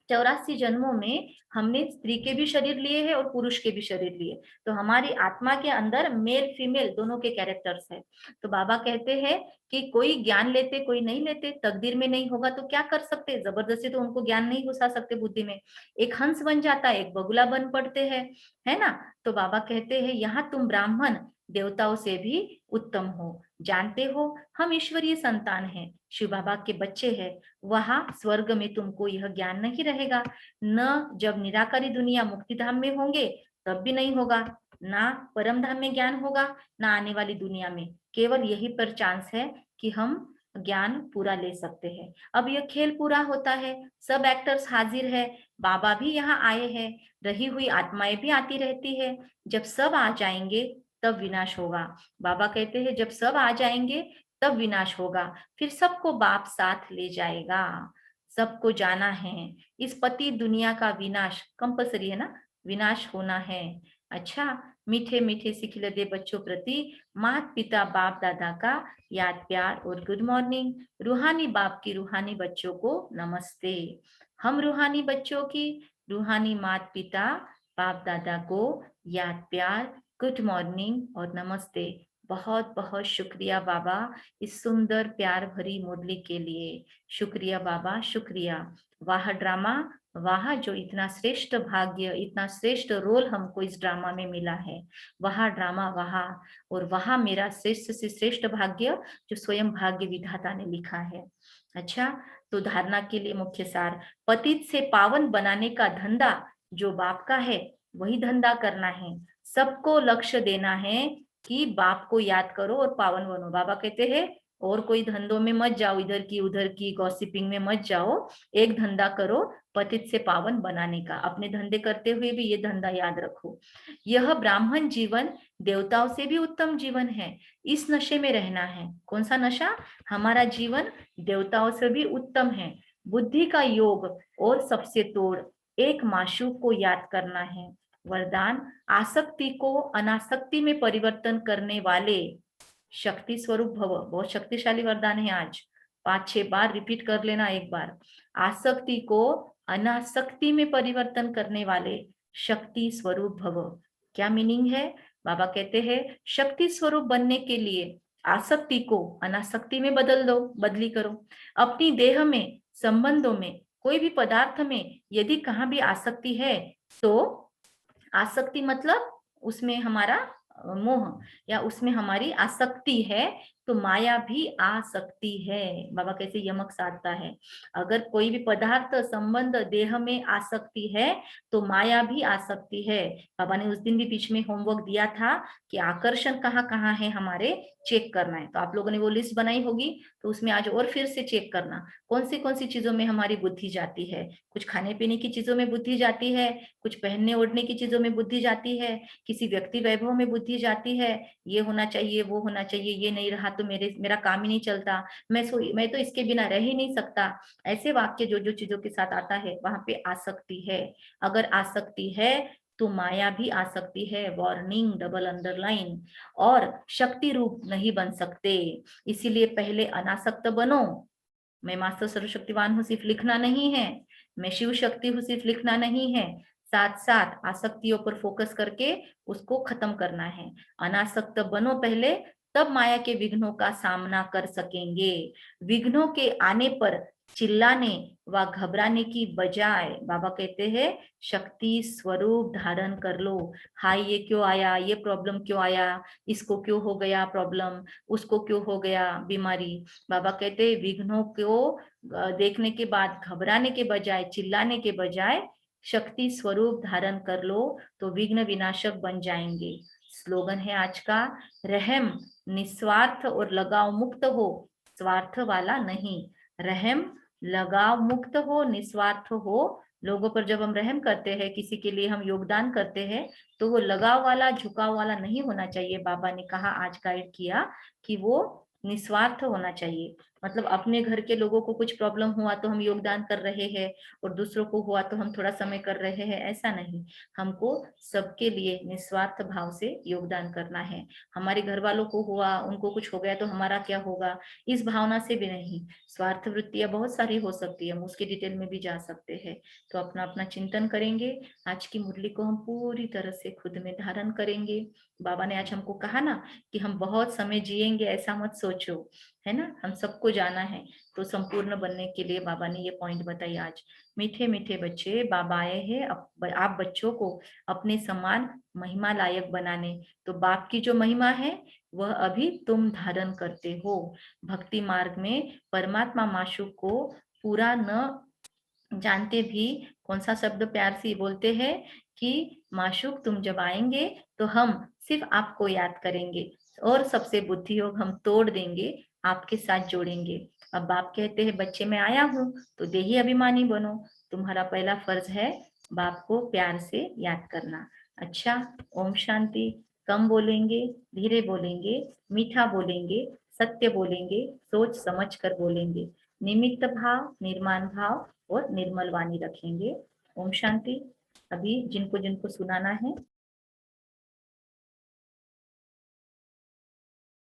84 जन्मों में हमने स्त्री के भी शरीर लिए हैं और पुरुष के भी शरीर लिए, तो हमारी आत्मा के अंदर मेल फीमेल दोनों के कैरेक्टर्स है। तो बाबा कहते हैं कि कोई ज्ञान लेते कोई नहीं लेते, तकदीर में नहीं होगा तो क्या कर सकते, जबरदस्ती तो उनको ज्ञान नहीं घुसा सकते बुद्धि में। एक हंस बन जाता है, एक बगुला बन पड़ते हैं, है ना। तो बाबा कहते हैं यहाँ तुम ब्राह्मण देवताओं से भी उत्तम हो, जानते हो हम ईश्वरीय संतान हैं, शिव बाबा के बच्चे हैं। वहां स्वर्ग में तुमको यह ज्ञान नहीं रहेगा, न जब निराकारी दुनिया मुक्ति धाम में होंगे तब भी नहीं होगा, ना परम धाम में ज्ञान होगा, ना आने वाली दुनिया में। केवल यही पर चांस है कि हम ज्ञान पूरा ले सकते हैं। अब यह खेल पूरा होता है, सब एक्टर्स हाजिर है, बाबा भी यहाँ आए हैं, रही हुई आत्माएं भी आती रहती है। जब सब आ जाएंगे तब विनाश होगा। बाबा कहते हैं जब सब आ जाएंगे तब विनाश होगा, फिर सबको बाप साथ ले जाएगा। सबको जाना है, इस पति दुनिया का विनाश कंपलसरी है ना, विनाश होना है। अच्छा, मीठे मीठे सिखिलदे बच्चों प्रति माता पिता बाप दादा का याद प्यार और गुड मॉर्निंग। रूहानी बाप की रूहानी बच्चों को नमस्ते। हम रूहानी बच्चों की रूहानी माता पिता बाप दादा को याद प्यार, गुड मॉर्निंग और नमस्ते। बहुत बहुत शुक्रिया बाबा इस सुंदर प्यार भरी मुरली के लिए। शुक्रिया बाबा, शुक्रिया। वाह ड्रामा, वाह जो इतना श्रेष्ठ भाग्य, इतना श्रेष्ठ रोल हमको इस ड्रामा में मिला है। वाह ड्रामा, वाह। और वह मेरा श्रेष्ठ से श्रेष्ठ भाग्य जो स्वयं भाग्य विधाता ने लिखा है। अच्छा, तो धारणा के लिए मुख्य सार, पतित से पावन बनाने का धंधा जो बाप का है वही धंधा करना है। सबको लक्ष्य देना है कि बाप को याद करो और पावन बनो। बाबा कहते हैं और कोई धंधों में मत जाओ, इधर की उधर की गॉसिपिंग में मत जाओ, एक धंधा करो पतित से पावन बनाने का। अपने धंधे करते हुए भी ये धंधा याद रखो। यह ब्राह्मण जीवन देवताओं से भी उत्तम जीवन है, इस नशे में रहना है। कौन सा नशा? हमारा जीवन देवताओं से भी उत्तम है। बुद्धि का योग और सबसे तोड़, एक माशूक को याद करना है। वरदान, आसक्ति को अनासक्ति में परिवर्तन करने वाले शक्ति स्वरूप भव। बहुत शक्तिशाली वरदान है आज, 5-6 बार रिपीट कर लेना एक बार। आसक्ति को अनासक्ति में परिवर्तन करने वाले शक्ति स्वरूप भव। क्या मीनिंग है? बाबा कहते हैं शक्ति स्वरूप बनने के लिए आसक्ति को अनासक्ति में बदल दो, बदली करो। अपनी देह में, संबंधों में, कोई भी पदार्थ में यदि कहाँ भी आसक्ति है तो आसक्ति मतलब उसमें हमारा मोह या उसमें हमारी आसक्ति है तो माया भी आ सकती है। बाबा कैसे यमक साधता है, अगर कोई भी पदार्थ संबंध देह में आसक्ति है तो माया भी आ सकती है। बाबा ने उस दिन भी बीच में होमवर्क दिया था कि आकर्षण कहाँ कहाँ है हमारे, चेक करना है। तो आप लोगों ने वो लिस्ट बनाई होगी, तो उसमें आज और फिर से चेक करना कौन सी चीजों में हमारी बुद्धि जाती है। कुछ खाने पीने की चीजों में बुद्धि जाती है, कुछ पहनने ओढ़ने की चीजों में बुद्धि जाती है, किसी व्यक्ति वैभव में बुद्धि जाती है, ये होना चाहिए, वो होना चाहिए, ये नहीं रहा तो मेरा काम ही नहीं चलता, मैं तो इसके बिना रह ही नहीं सकता। ऐसे वाक्य जो जो चीजों के साथ आता है वहां पे आसक्ति है। अगर आसक्ति है तो माया भी आ सकती है। Warning, double underline. और शक्ति रूप नहीं बन सकते, इसीलिए पहले अनासक्त बनो। मैं मास्टर सर्वशक्तिवान हूँ सिर्फ लिखना नहीं है, मैं शिव शक्ति हूँ सिर्फ लिखना नहीं है, साथ साथ आसक्तियों पर फोकस करके उसको खत्म करना है। अनासक्त बनो पहले, तब माया के विघ्नों का सामना कर सकेंगे। विघ्नों के आने पर चिल्लाने व घबराने की बजाय बाबा कहते हैं शक्ति स्वरूप धारण कर लो। हाय ये क्यों आया, ये प्रॉब्लम क्यों आया, इसको क्यों हो गया प्रॉब्लम, उसको क्यों हो गया बीमारी। बाबा कहते हैं विघ्नों को देखने के बाद घबराने के बजाय, चिल्लाने के बजाय शक्ति स्वरूप धारण कर लो तो विघ्न विनाशक बन जाएंगे। स्लोगन है आज का, रहम निस्वार्थ और लगाव मुक्त हो, स्वार्थ वाला नहीं। रहम लगाव मुक्त हो, निस्वार्थ हो। लोगों पर जब हम रहम करते हैं, किसी के लिए हम योगदान करते हैं, तो वो लगाव वाला, झुकाव वाला नहीं होना चाहिए। बाबा ने कहा, आज गाइड किया कि वो निस्वार्थ होना चाहिए। मतलब अपने घर के लोगों को कुछ प्रॉब्लम हुआ तो हम योगदान कर रहे हैं और दूसरों को हुआ तो हम थोड़ा समय कर रहे हैं, ऐसा नहीं। हमको सबके लिए निस्वार्थ भाव से योगदान करना है। हमारे घर वालों को हुआ, उनको कुछ हो गया तो हमारा क्या होगा, इस भावना से भी नहीं। स्वार्थ वृत्तियां बहुत सारी हो सकती है, हम उसके डिटेल में भी जा सकते हैं। तो अपना अपना चिंतन करेंगे। आज की मुरली को हम पूरी तरह से खुद में धारण करेंगे। बाबा ने आज हमको कहा ना कि हम बहुत समय जिएंगे, ऐसा मत सोचो, है ना, हम सबको जाना है। तो संपूर्ण बनने के लिए बाबा ने ये पॉइंट बताई आज। मीठे मीठे बच्चे, बाबा आए हैं आप बच्चों को अपने समान महिमा लायक बनाने। तो बाप की जो महिमा है वह अभी तुम धारण करते हो। भक्ति मार्ग में परमात्मा माशूक को पूरा न जानते भी कौन सा शब्द प्यार से बोलते हैं कि माशूक तुम जब आएंगे तो हम सिर्फ आपको याद करेंगे और सबसे बुद्धि योग हम तोड़ देंगे, आपके साथ जोड़ेंगे। अब बाप कहते हैं बच्चे मैं आया हूँ तो देही अभिमानी बनो। तुम्हारा पहला फर्ज है बाप को प्यार से याद करना। अच्छा, ओम शांति। कम बोलेंगे, धीरे बोलेंगे, मीठा बोलेंगे, सत्य बोलेंगे, सोच समझ कर बोलेंगे, निमित्त भाव, निर्माण भाव और निर्मल वाणी रखेंगे। ओम शांति। अभी जिनको जिनको सुनाना है